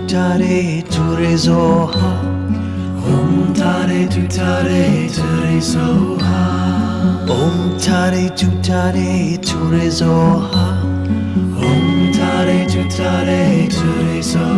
tare ture zoha Om tare tu tare ture zoha Om tare tu tare ture zoha Om tare tu tare ture zoha